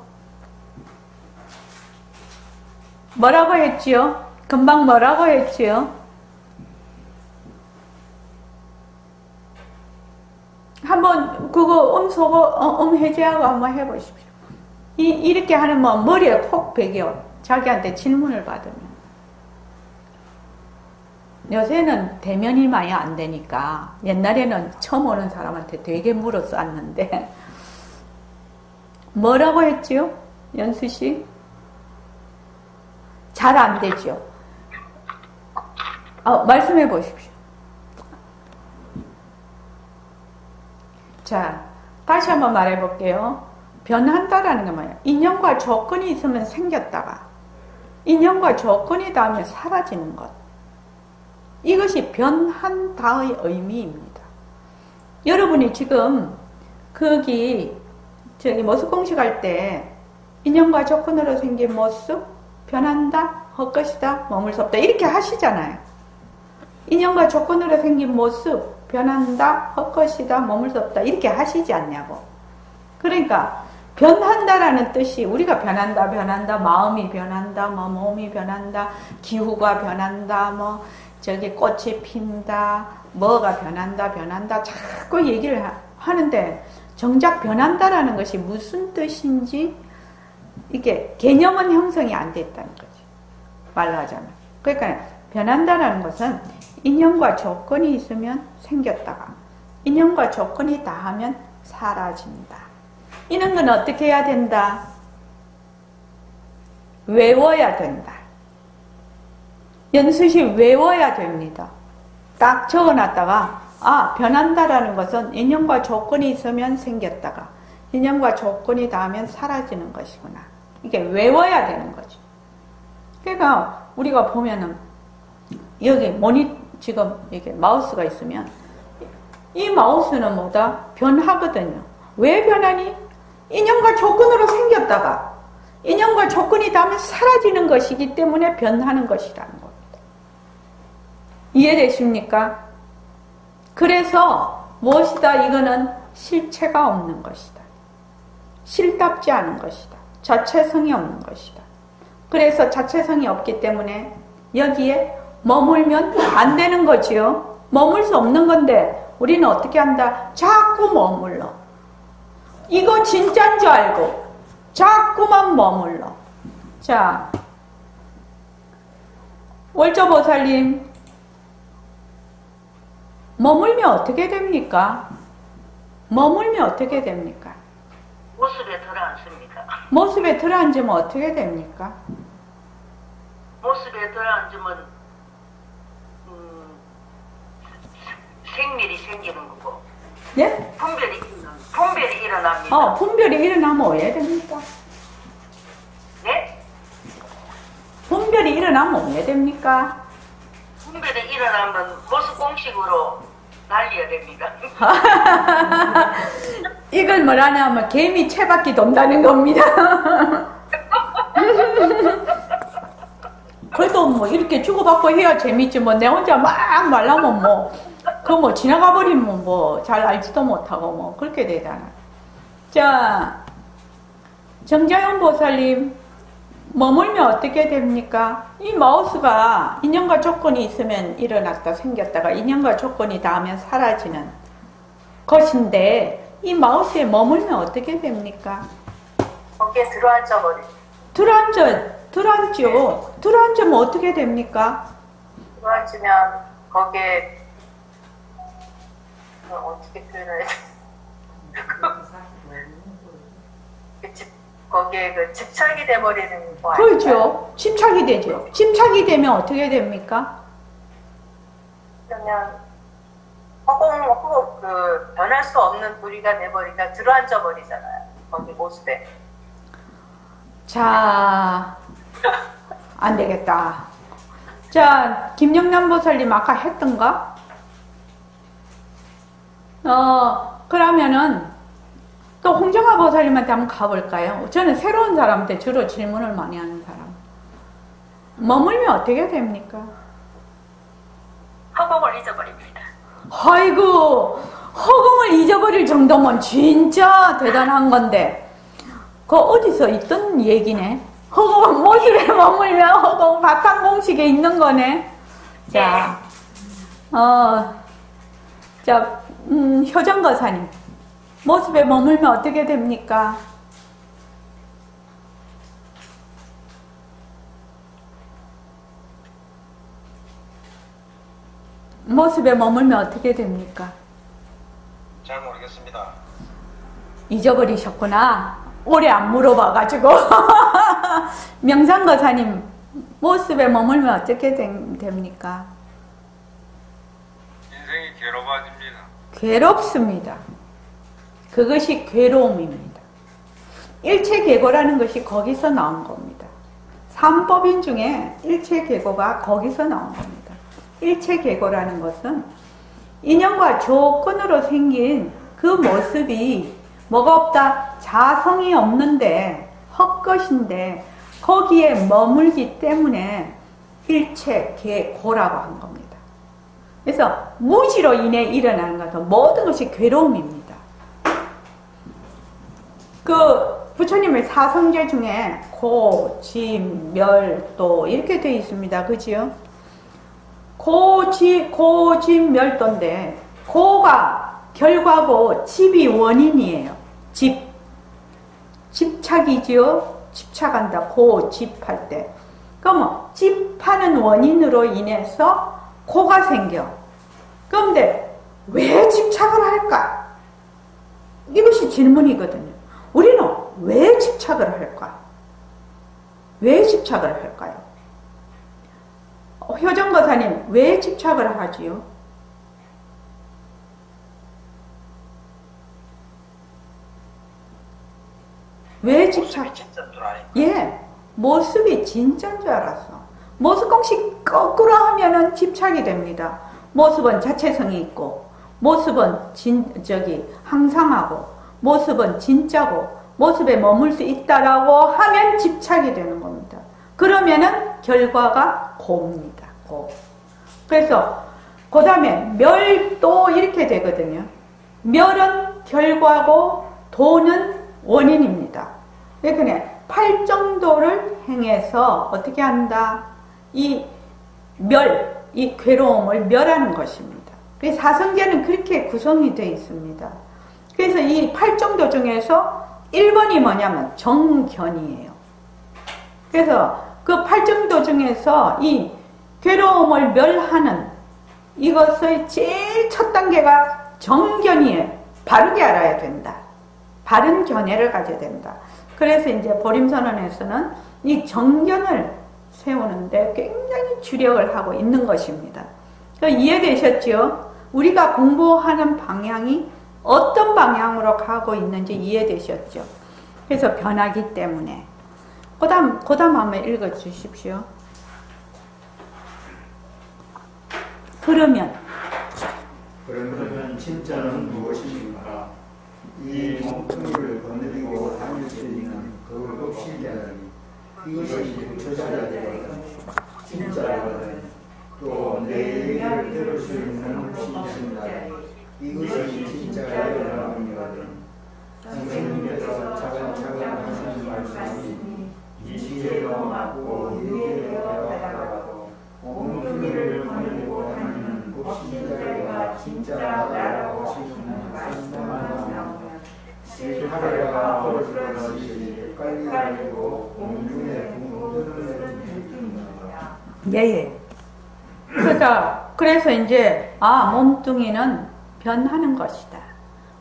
뭐라고 했지요? 금방 뭐라고 했지요? 한번 그거 해제하고 한번 해보십시오. 이렇게 하는 뭐 머리에 콕 베겨. 자기한테 질문을 받으면. 요새는 대면이 많이 안 되니까 옛날에는 처음 오는 사람한테 되게 물었었는데 뭐라고 했지요? 연수 씨? 잘 안 되죠? 말씀해 보십시오. 자, 다시 한번 말해 볼게요. 변한다라는 게 뭐예요? 인연과 조건이 있으면 생겼다가 인연과 조건이 닿으면 사라지는 것. 이것이 변한다의 의미입니다. 여러분이 지금 모습 공식할 때 인연과 조건으로 생긴 모습 변한다, 헛것이다, 머물 수 없다 이렇게 하시잖아요. 인연과 조건으로 생긴 모습 변한다, 헛것이다, 머물 수 없다 이렇게 하시지 않냐고. 그러니까 변한다라는 뜻이 우리가 변한다, 마음이 변한다, 몸이 변한다, 기후가 변한다, 꽃이 핀다, 뭐가 변한다 자꾸 얘기를 하는데 정작 변한다라는 것이 무슨 뜻인지 이게 개념은 형성이 안 됐다는 거지. 말로 하자면. 그러니까 변한다라는 것은 인연과 조건이 있으면 생겼다가 인연과 조건이 닿으면 사라진다. 이런 건 어떻게 해야 된다? 외워야 된다. 연수시 외워야 됩니다. 딱 적어놨다가 변한다라는 것은 인연과 조건이 있으면 생겼다가 인연과 조건이 닿으면 사라지는 것이구나. 이게 외워야 되는 거죠. 그러니까 우리가 보면은 여기 지금 이게 마우스가 있으면 이 마우스는 뭐다? 변하거든요. 왜 변하니? 인연과 조건으로 생겼다가 인연과 조건이 닿으면 사라지는 것이기 때문에 변하는 것이라는 겁니다. 이해되십니까? 그래서 무엇이다? 이거는 실체가 없는 것이다. 실답지 않은 것이다. 자체성이 없는 것이다. 그래서 자체성이 없기 때문에 여기에 머물면 안 되는 거지요. 머물 수 없는 건데 우리는 어떻게 한다? 자꾸 머물러. 이거 진짜인 줄 알고 자꾸만 머물러. 자, 월조보살님, 머물면 어떻게 됩니까? 머물면 어떻게 됩니까? 모습에 들어앉습니다. 모습에 들어앉으면 어떻게 됩니까? 모습에 들어앉으면 생밀이 생기는 거고. 예? 분별이 일어납니다. 분별이 일어나면 어떻게 됩니까? 네? 분별이 일어나면 어떻게 됩니까? 분별이 일어나면 모습 공식으로 날려야 됩니다. 이걸 뭐라냐면 개미 채바퀴 돈다는 겁니다. 그래도 뭐 이렇게 주고받고 해야 재밌지 뭐 내 혼자 막 말라면 뭐 그거 뭐 지나가 버리면 뭐 잘 알지도 못하고 뭐 그렇게 되잖아. 자, 정자연 보살님, 머물면 어떻게 됩니까? 이 마우스가 인연과 조건이 있으면 일어났다 생겼다가 인연과 조건이 닿으면 사라지는 것인데 이 마우스에 머물면 어떻게 됩니까? 거기에 들어앉아 버리죠. 들어앉죠. 들어앉으면 어떻게 됩니까? 들어앉으면 거기에 어떻게 표현해야 돼? 거기에 그 집착이 돼버리는 거 아니에요? 그렇죠. 침착이 되죠. 침착이 되면 어떻게 됩니까? 그러면 변할 수 없는 부리가 돼버리니까 들어앉아 버리잖아요. 거기 모습에. 자, 안 되겠다. 자, 김영남 보살님 아까 했던가? 그러면은 또 홍정아 보살님한테 한번 가볼까요? 저는 새로운 사람한테 주로 질문을 많이 하는 사람. 머물면 어떻게 됩니까? 허공을 잊어버립니다. 아이고, 허공을 잊어버릴 정도면 진짜 대단한 건데 그거 어디서 있던 얘기네? 허공 모습에 머물면 허공 바탕 공식에 있는 거네. 자, 효정거사님, 모습에 머물면 어떻게 됩니까? 모습에 머물면 어떻게 됩니까? 잘 모르겠습니다. 잊어버리셨구나. 오래 안 물어봐가지고. 명상거사님, 모습에 머물면 어떻게 됩니까? 인생이 괴로워집니다. 괴롭습니다. 그것이 괴로움입니다. 일체계고라는 것이 거기서 나온 겁니다. 삼법인 중에 일체계고가 거기서 나온 겁니다. 일체계고라는 것은 인연과 조건으로 생긴 그 모습이 뭐가 없다? 자성이 없는데 헛것인데 거기에 머물기 때문에 일체계고라고 한 겁니다. 그래서 무지로 인해 일어나는 것은 모든 것이 괴로움입니다. 그 부처님의 사성제 중에 고, 진, 멸, 도 이렇게 되어 있습니다. 그지요? 고, 진, 멸도인데 고가 결과고 집이 원인이에요. 집착이지요? 집착한다. 고, 집할 때. 그러면 집하는 원인으로 인해서 고가 생겨. 그런데 왜 집착을 할까? 이것이 질문이거든요. 우리는 왜 집착을 할까? 왜 집착을 할까요? 효정거사님, 왜 집착을 하지요? 왜 집착? 모습이 진짜인 줄 알았어. 예, 모습이 진짜인 줄 알았어. 모습공식 거꾸로 하면은 집착이 됩니다. 모습은 자체성이 있고, 모습은 항상하고, 모습은 진짜고, 모습에 머물 수 있다라고 하면 집착이 되는 겁니다. 그러면은 결과가 고입니다. 고. 그래서 그 다음에 멸도 이렇게 되거든요. 멸은 결과고 도는 원인입니다. 그러니까 팔정도를 행해서 어떻게 한다? 이 괴로움을 멸하는 것입니다. 사성계는 그렇게 구성이 되어 있습니다. 그래서 이 팔정도 중에서 1번이 뭐냐면 정견이에요. 그래서 그 팔정도 중에서 이 괴로움을 멸하는 이것의 제일 첫 단계가 정견이에요. 바르게 알아야 된다. 바른 견해를 가져야 된다. 그래서 이제 보림선언에서는 이 정견을 세우는데 굉장히 주력을 하고 있는 것입니다. 이해되셨죠? 우리가 공부하는 방향이 어떤 방향으로 가고 있는지 이해되셨죠? 그래서 변하기 때문에. 그 다음 한번 읽어 주십시오. 그러면 진짜는 무엇입니까? 이 몸뚱이를 거느리고 다닐 수 있는 그 법신자들이 이것이 부처자들이거든 진짜거든 또 내 얘기를 들을 수 있는 법신자들 이것이 진짜의 여러분이거든. 선생님께서 차근차근 하시는 말씀이 이 지혜로 맞고 얘기를 배워가도 몸뚱이를 거느리고 다니는 법신자가 진짜라고 하시는 말씀만 실타래가 벌어질 것이 헷갈리게 하고 공중에 붕뜨는 느낌입니다. 예. 그래서 이제 몸뚱이는 변하는 것이다.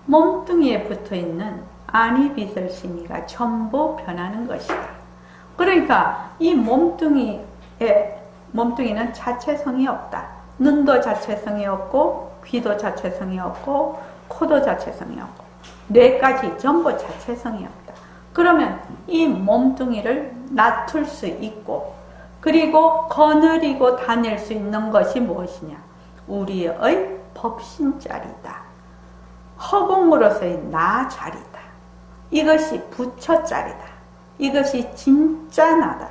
몸뚱이에 붙어있는 안이비설심이가 전부 변하는 것이다. 그러니까 이 몸뚱이는 자체성이 없다. 눈도 자체성이 없고 귀도 자체성이 없고 코도 자체성이 없고 뇌까지 전부 자체성이 없다. 그러면 이 몸뚱이를 낮출 수 있고 그리고 거느리고 다닐 수 있는 것이 무엇이냐? 우리의 법신자리다. 허공으로서의 나 자리다. 이것이 부처자리다. 이것이 진짜 나다.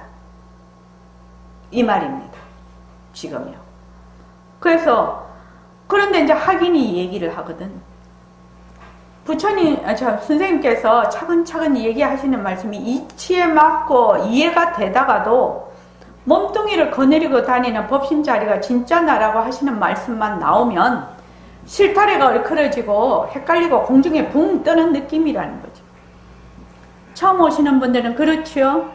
이 말입니다. 지금요. 그런데 이제 학인이 얘기를 하거든. 선생님께서 차근차근 얘기하시는 말씀이 이치에 맞고 이해가 되다가도 몸뚱이를 거느리고 다니는 법신자리가 진짜 나라고 하시는 말씀만 나오면 실타래가 얼큰어지고 헷갈리고 공중에 붕 뜨는 느낌이라는 거죠. 처음 오시는 분들은 그렇죠?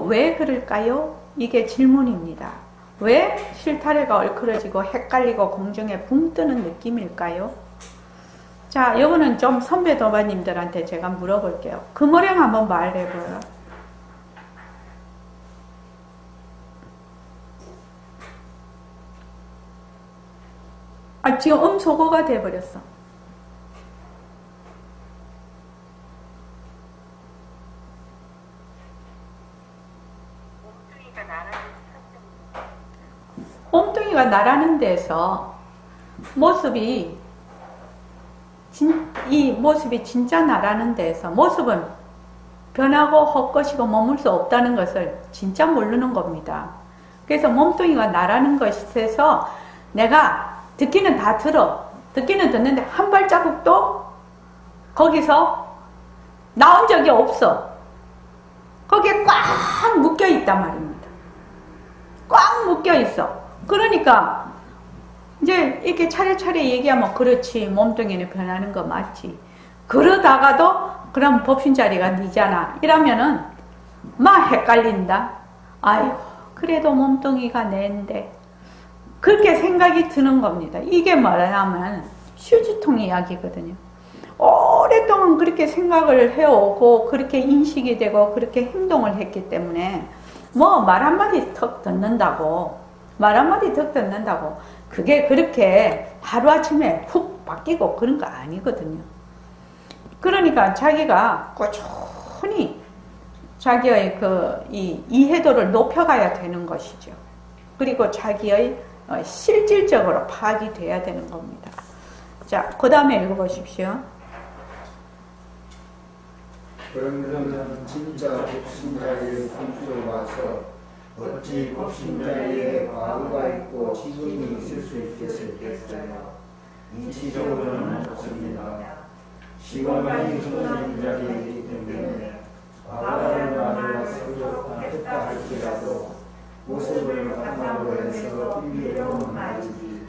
왜 그럴까요? 이게 질문입니다. 왜 실타래가 얼큰어지고 헷갈리고 공중에 붕 뜨는 느낌일까요? 자, 이거는 좀 선배 도반님들한테 제가 물어볼게요. 금오령 한번 말해봐요. 지금 음소거가 돼버렸어. 몸뚱이가 나라는 데서 이 모습이 진짜 나라는 데서 모습은 변하고 헛것이고 머물 수 없다는 것을 진짜 모르는 겁니다. 그래서 몸뚱이가 나라는 것에서 내가 듣기는 다 들어. 듣기는 듣는데 한 발자국도 거기서 나온 적이 없어. 거기에 꽉 묶여 있단 말입니다. 꽉 묶여 있어. 그러니까 이제 이렇게 차례차례 얘기하면 그렇지. 몸뚱이는 변하는 거 맞지. 그러다가도 그럼 법신자리가 니잖아. 이러면은 막 헷갈린다. 아이고 그래도 몸뚱이가 내인데. 그렇게 생각이 드는 겁니다. 이게 뭐냐면 휴지통 이야기거든요. 오랫동안 그렇게 생각을 해오고 그렇게 인식이 되고 그렇게 행동을 했기 때문에 말 한마디 턱 듣는다고 그게 그렇게 하루아침에 훅 바뀌고 그런 거 아니거든요. 그러니까 자기가 꾸준히 자기의 이 이해도를 높여가야 되는 것이죠. 그리고 자기의 실질적으로 파악이 돼야 되는 겁니다. 자, 그 다음에 읽어보십시오. 그러면 진짜 복신자의 분수로 와서 어찌 복신자의 과거가 있고 지금이 있을 수 있겠어요? 이치적으로는 없습니다. 시간이 흐르는 자리이기 때문에 과거의 말을 설명했다 할지라도 모습을 바탕으로 해서 인류로는 말이지.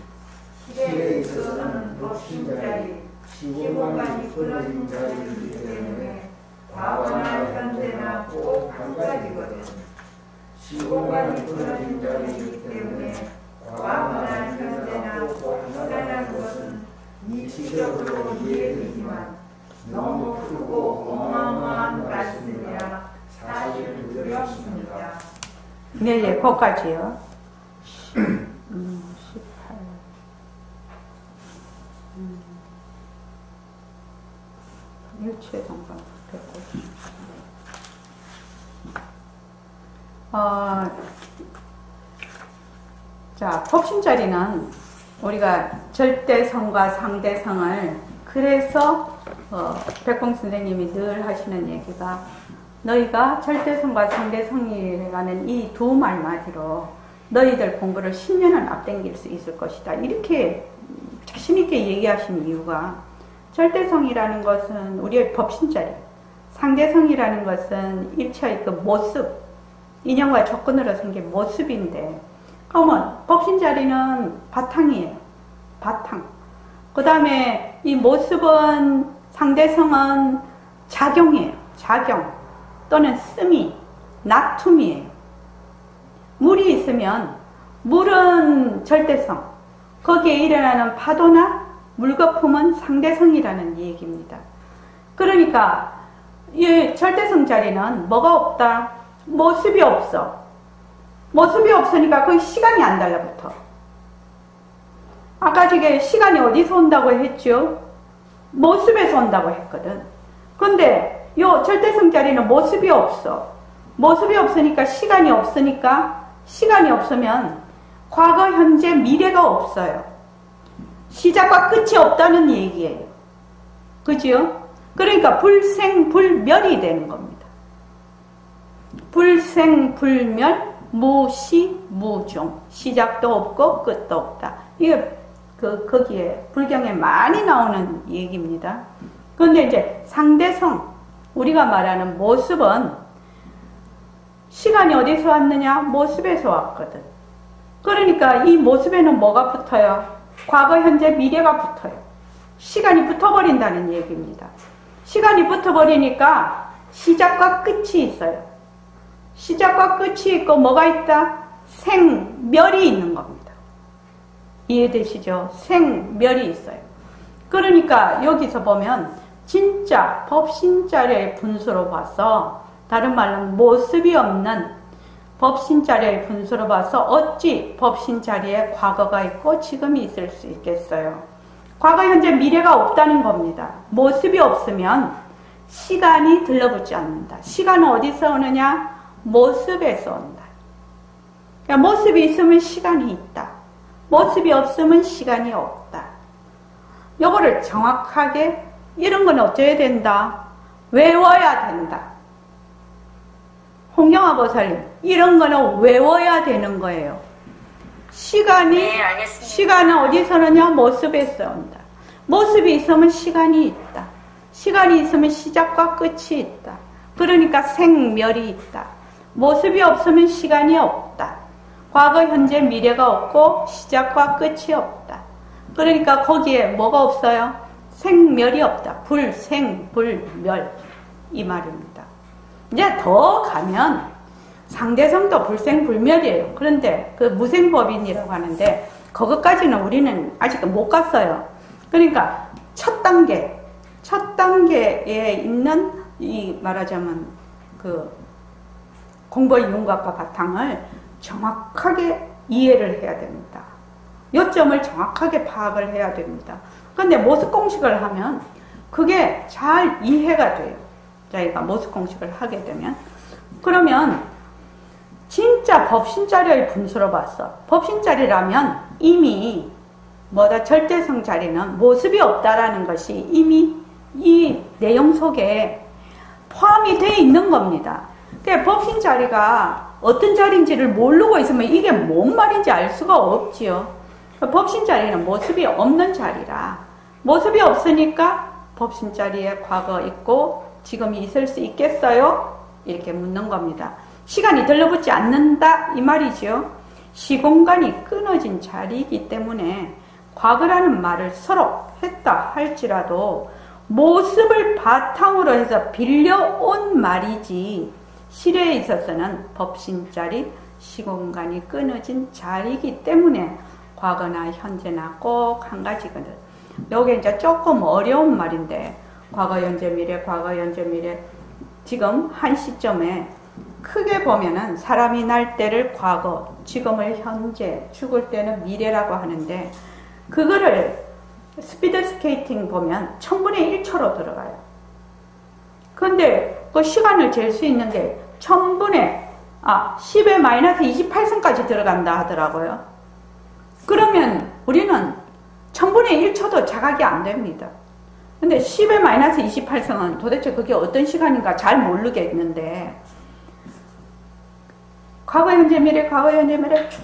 시에 있어서는 복신자리, 시공간이 흐르는 자리이기 때문에 과거나 현재나 꼭 한 가지거든. 시공간이 흐르는 자리이기 때문에 과거나 현재나 꼭 하나라는 것은 이치적으로 이해되지만 너무 크고 어마어마한 말씀이라 사실 두렵습니다. 네, 예, 거기까지요. 18. 일체동사 150. 자, 법신자리는 우리가 절대성과 상대성을 그래서 백봉 선생님이 늘 하시는 얘기가 너희가 절대성과 상대성이라는 이 두 말마디로 너희들 공부를 10년은 앞당길 수 있을 것이다. 이렇게 자신있게 얘기하신 이유가 절대성이라는 것은 우리의 법신자리, 상대성이라는 것은 일체의 그 모습, 인연과 조건으로 생긴 모습인데, 그러면 법신자리는 바탕이에요. 바탕. 그 다음에 이 모습은, 상대성은 작용이에요. 작용. 또는 씀이, 나툼이에요. 물이 있으면 물은 절대성, 거기에 일어나는 파도나 물거품은 상대성이라는 얘기입니다. 그러니까 이 절대성 자리는 뭐가 없다? 모습이 없어. 모습이 없으니까 거의 시간이 안 달라붙어. 아까 저게 시간이 어디서 온다고 했죠? 모습에서 온다고 했거든. 근데 이 절대성 자리는 모습이 없어. 모습이 없으니까 시간이 없으니까 시간이 없으면 과거, 현재, 미래가 없어요. 시작과 끝이 없다는 얘기예요. 그죠? 그러니까 불생불멸이 되는 겁니다. 불생불멸, 무시무종. 시작도 없고 끝도 없다. 이게 거기에 불경에 많이 나오는 얘기입니다. 그런데 이제 상대성, 우리가 말하는 모습은 시간이 어디서 왔느냐? 모습에서 왔거든. 그러니까 이 모습에는 뭐가 붙어요? 과거, 현재, 미래가 붙어요. 시간이 붙어버린다는 얘기입니다. 시간이 붙어버리니까 시작과 끝이 있어요. 시작과 끝이 있고 뭐가 있다? 생멸이 있는 겁니다. 이해되시죠? 생멸이 있어요. 그러니까 여기서 보면 진짜 법신자리의 분수로 봐서, 다른 말로 모습이 없는 법신자리의 분수로 봐서 어찌 법신자리에 과거가 있고 지금이 있을 수 있겠어요? 과거, 현재, 미래가 없다는 겁니다. 모습이 없으면 시간이 들러붙지 않는다. 시간은 어디서 오느냐? 모습에서 온다. 그러니까 모습이 있으면 시간이 있다. 모습이 없으면 시간이 없다. 요거를 정확하게, 이런 건 어쩌야 된다? 외워야 된다. 홍경화 보살님, 이런 거는 외워야 되는 거예요. 시간은 어디서 오느냐? 모습에서 온다. 모습이 있으면 시간이 있다. 시간이 있으면 시작과 끝이 있다. 그러니까 생멸이 있다. 모습이 없으면 시간이 없다. 과거, 현재, 미래가 없고 시작과 끝이 없다. 그러니까 거기에 뭐가 없어요? 생멸이 없다. 불생불멸, 이 말입니다. 이제 더 가면 상대성도 불생불멸이에요. 그런데 그 무생법인이라고 하는데 그것까지는 우리는 아직 못 갔어요. 그러니까 첫 단계에 있는 이 말하자면 그 공부의 윤곽과 바탕을 정확하게 이해를 해야 됩니다. 요점을 정확하게 파악을 해야 됩니다. 그런데 모습 공식을 하면 그게 잘 이해가 돼요. 저희가 모습 공식을 하게 되면. 그러면 진짜 법신자리의 분수로 봤어. 법신자리라면 이미 절대성 자리는 모습이 없다라는 것이 이미 이 내용 속에 포함이 되어 있는 겁니다. 그러니까 법신자리가 어떤 자리인지를 모르고 있으면 이게 뭔 말인지 알 수가 없지요. 법신자리는 모습이 없는 자리라. 모습이 없으니까 법신자리에 과거 있고 지금이 있을 수 있겠어요? 이렇게 묻는 겁니다. 시간이 들러붙지 않는다 이 말이죠. 시공간이 끊어진 자리이기 때문에 과거라는 말을 서로 했다 할지라도 모습을 바탕으로 해서 빌려온 말이지 실에 있어서는 법신자리, 시공간이 끊어진 자리이기 때문에 과거나 현재나 꼭 한 가지거든. 여기 이제 조금 어려운 말인데 과거, 현재, 미래, 과거, 현재, 미래 지금 한 시점에 크게 보면은 사람이 날 때를 과거, 지금을 현재, 죽을 때는 미래라고 하는데 그거를 스피드 스케이팅 보면 1000분의 1초로 들어가요. 근데 그 시간을 잴 수 있는데 10의 마이너스 28승까지 들어간다 하더라고요. 그러면 우리는 1000분의 1초도 자각이 안 됩니다. 근데 10의 마이너스 28승은 도대체 그게 어떤 시간인가 잘 모르겠는데 과거, 현재, 미래, 과거, 현재, 미래 쭉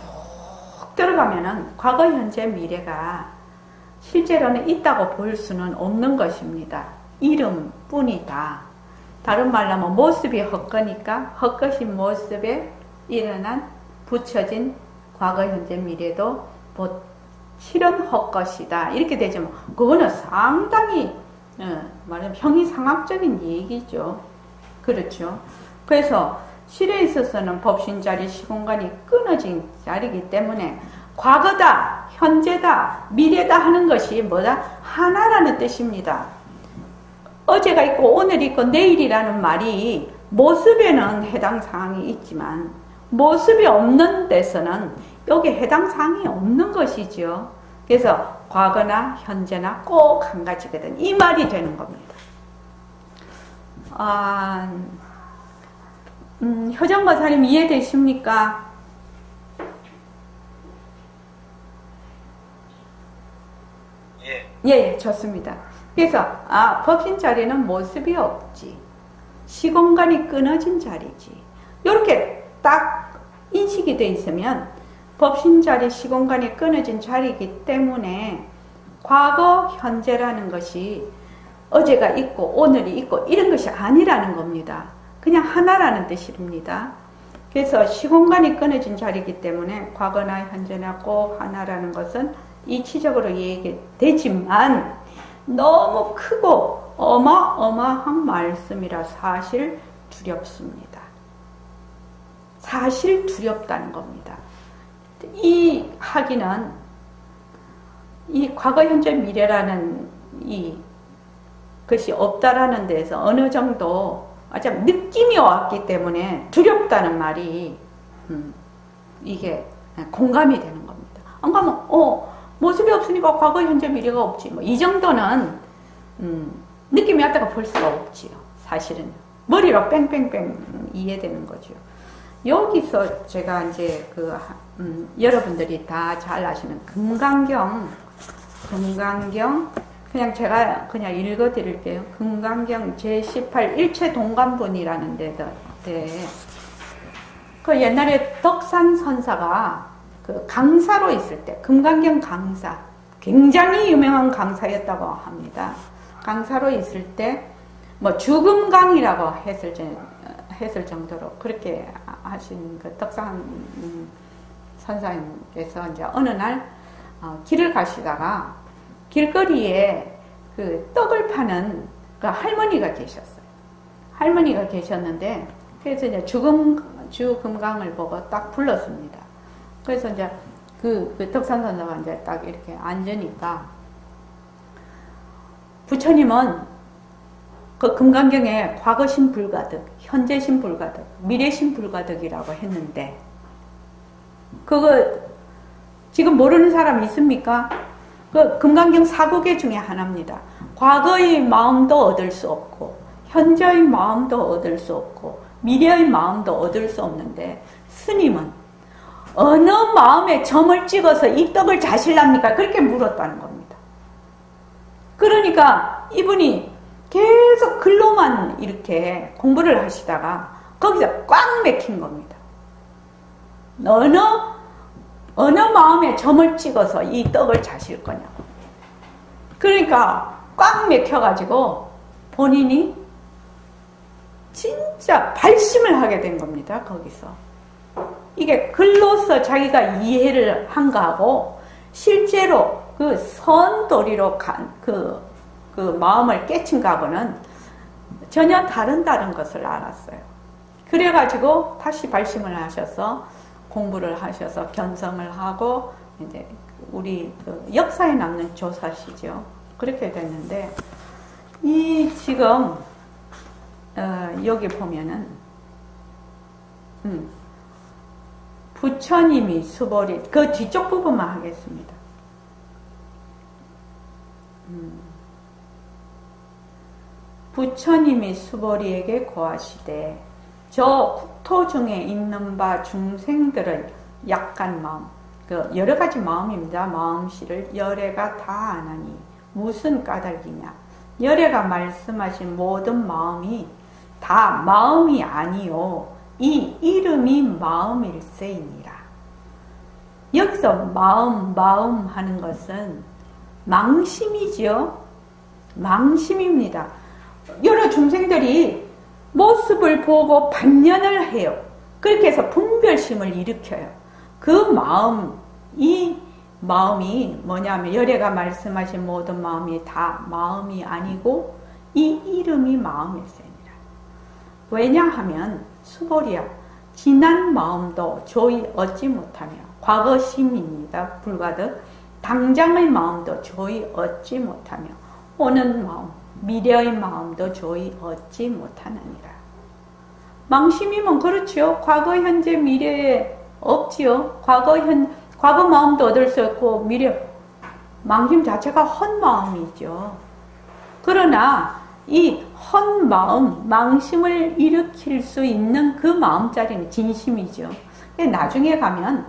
들어가면은 과거, 현재, 미래가 실제로는 있다고 볼 수는 없는 것입니다. 이름뿐이다. 다른 말로 하면 모습이 헛거니까 헛것인 모습에 일어난 붙여진 과거, 현재, 미래도 실은 헛것이다. 이렇게 되지만 그거는 상당히 말하면 형이상학적인 얘기죠. 그렇죠. 그래서 실에 있어서는 법신자리, 시공간이 끊어진 자리이기 때문에 과거다, 현재다, 미래다 하는 것이 뭐다? 하나라는 뜻입니다. 어제가 있고 오늘이 있고 내일이라는 말이 모습에는 해당 사항이 있지만 모습이 없는 데서는 여기에 해당 사항이 없는 것이죠. 그래서 과거나 현재나 꼭 한 가지거든. 이 말이 되는 겁니다. 효정 권사님 이해되십니까? 예, 좋습니다. 그래서 법신 자리는 모습이 없지. 시공간이 끊어진 자리지. 이렇게 딱 인식이 돼 있으면 법신 자리, 시공간이 끊어진 자리이기 때문에 과거, 현재라는 것이 어제가 있고 오늘이 있고 이런 것이 아니라는 겁니다. 그냥 하나라는 뜻입니다. 그래서 시공간이 끊어진 자리이기 때문에 과거나 현재나 꼭 하나라는 것은 이치적으로 얘기되지만 너무 크고 어마어마한 말씀이라 사실 두렵습니다. 사실 두렵다는 겁니다. 이 하기는 이 과거, 현재, 미래라는 이 것이 없다라는 데서 어느 정도 좀 느낌이 왔기 때문에 두렵다는 말이 이게 공감이 되는 겁니다. 안 가면 모습이 없으니까 과거, 현재, 미래가 없지. 뭐 이 정도는 느낌이 왔다가 볼 수가 없지요. 사실은 머리로 뺑뺑뺑 이해되는 거죠. 여기서 제가 이제 여러분들이 다 잘 아시는 금강경 그냥 제가 그냥 읽어드릴게요. 금강경 제18 일체동관분이라는 그 옛날에 덕산 선사가 그 강사로 있을 때 금강경 강사 굉장히 유명한 강사였다고 합니다. 강사로 있을 때 뭐 주금강이라고 했을 정도로 그렇게 하신 그 덕산 선사님께서 이제 어느 날 길을 가시다가 길거리에 그 떡을 파는 그 할머니가 계셨어요. 할머니가 계셨는데 그래서 이제 주금강을 보고 딱 불렀습니다. 그래서 이제 그 덕산 선사가 이제 딱 이렇게 앉으니까 부처님은 그 금강경에 과거신 불가득, 현재신 불가득, 미래신 불가득이라고 했는데 그거 지금 모르는 사람 있습니까? 그 금강경 4국의 중에 하나입니다. 과거의 마음도 얻을 수 없고 현재의 마음도 얻을 수 없고 미래의 마음도 얻을 수 없는데 스님은 어느 마음에 점을 찍어서 이 떡을 자실랍니까? 그렇게 물었다는 겁니다. 그러니까 이분이 계속 글로만 이렇게 공부를 하시다가 거기서 꽉 맥힌 겁니다. 어느 마음에 점을 찍어서 이 떡을 자실 거냐고. 그러니까 꽉 맥혀가지고 본인이 진짜 발심을 하게 된 겁니다. 거기서. 이게 글로서 자기가 이해를 한 거하고 실제로 그 선도리로 그 마음을 깨친 거하고는 전혀 다른 것을 알았어요. 그래가지고 다시 발심을 하셔서 공부를 하셔서 견성을 하고 이제 우리 그 역사에 남는 조사시죠. 그렇게 됐는데 이 지금 여기 보면은 부처님이 수보리 그 뒤쪽 부분만 하겠습니다. 부처님이 수보리에게 고하시되 저 국토 중에 있는 바 중생들의 약한 마음, 그 여러 가지 마음입니다. 마음씨를 열애가 다 아나니 무슨 까닭이냐. 열애가 말씀하신 모든 마음이 다 마음이 아니요 이 이름이 마음일세이니라. 여기서 마음 하는 것은 망심이죠. 망심입니다. 여러 중생들이 모습을 보고 반연을 해요. 그렇게 해서 분별심을 일으켜요. 그 마음, 이 마음이 뭐냐면 열애가 말씀하신 모든 마음이 다 마음이 아니고 이 이름이 마음일세니라. 왜냐하면 수보리야 지난 마음도 조이 얻지 못하며 과거심입니다. 불가득 당장의 마음도 조이 얻지 못하며 오는 마음 미래의 마음도 조이 얻지 못하느니라. 망심이면 그렇지요. 과거, 현재, 미래에 없지요. 과거 마음도 얻을 수 없고 미래 망심 자체가 헛마음이죠. 그러나 이 헛마음, 망심을 일으킬 수 있는 그 마음자리는 진심이죠. 나중에 가면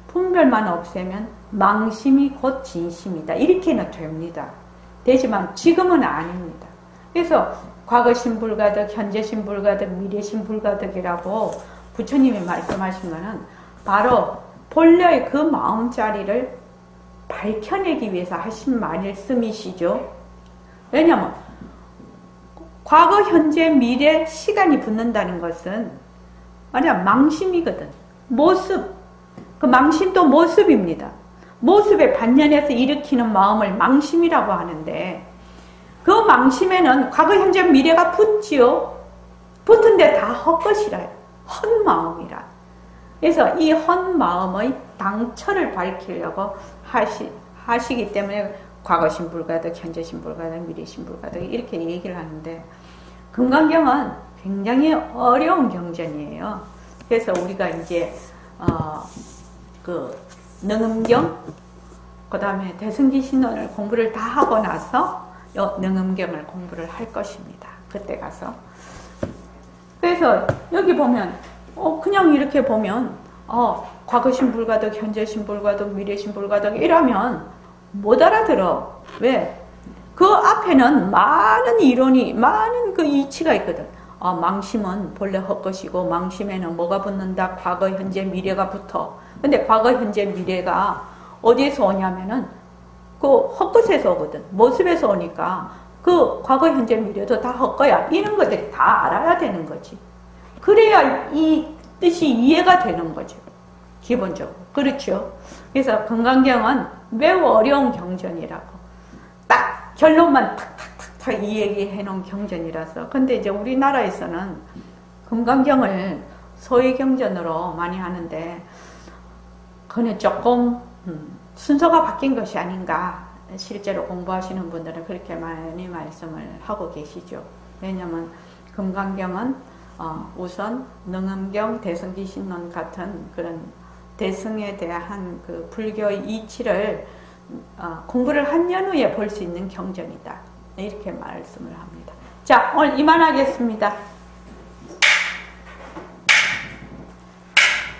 분별만 없애면 망심이 곧 진심이다. 이렇게는 됩니다. 되지만 지금은 아닙니다. 그래서 과거심 불가득, 현재심 불가득, 미래심 불가득이라고 부처님이 말씀하신 것은 바로 본래의 그 마음자리를 밝혀내기 위해서 하신 말씀이시죠. 왜냐하면 과거, 현재, 미래, 시간이 붙는다는 것은 만약 망심이거든. 모습, 그 망심도 모습입니다. 모습에 반연해서 일으키는 마음을 망심이라고 하는데 그 망심에는 과거, 현재, 미래가 붙지요. 붙은데 다 헛것이라요. 헛마음이라. 그래서 이 헛마음의 당처를 밝히려고 하시기 때문에 과거심 불가득, 현재심 불가득, 미래심 불가득 이렇게 얘기를 하는데 금강경은 굉장히 어려운 경전이에요. 그래서 우리가 이제 그 능음경, 그 다음에 대승기신론을 공부를 다 하고 나서 능음경을 공부를 할 것입니다. 그때 가서. 그래서 여기 보면 그냥 이렇게 보면 과거심 불가득, 현재심 불가득, 미래심 불가득 이러면 못 알아들어. 왜? 그 앞에는 많은 이론이, 많은 그 이치가 있거든. 망심은 본래 헛것이고 망심에는 뭐가 붙는다? 과거, 현재, 미래가 붙어. 근데 과거, 현재, 미래가 어디에서 오냐면은 그 헛것에서 오거든. 모습에서 오니까 그 과거, 현재, 미래도 다 헛거야. 이런 것들이 다 알아야 되는 거지. 그래야 이 뜻이 이해가 되는 거죠. 기본적으로. 그렇죠. 그래서 금강경은 매우 어려운 경전이라고. 딱 결론만 탁탁탁탁 이 얘기해 놓은 경전이라서. 근데 이제 우리나라에서는 금강경을 소위경전으로 많이 하는데 그는 조금 순서가 바뀐 것이 아닌가. 실제로 공부하시는 분들은 그렇게 많이 말씀을 하고 계시죠. 왜냐하면 금강경은 우선 능음경, 대승기신론 같은 그런 대승에 대한 그 불교의 이치를 공부를 한 연후에 볼 수 있는 경전이다. 이렇게 말씀을 합니다. 자, 오늘 이만하겠습니다.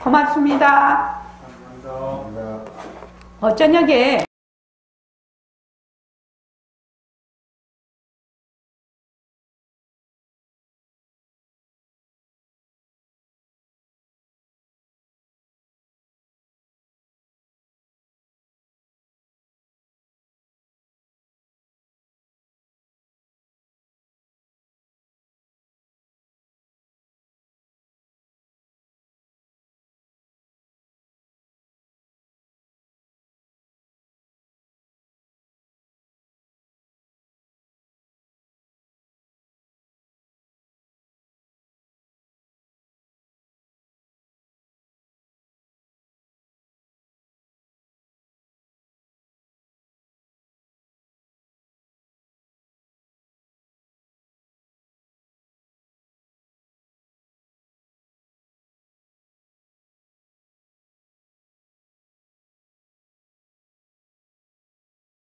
고맙습니다. 감사합니다. 저녁에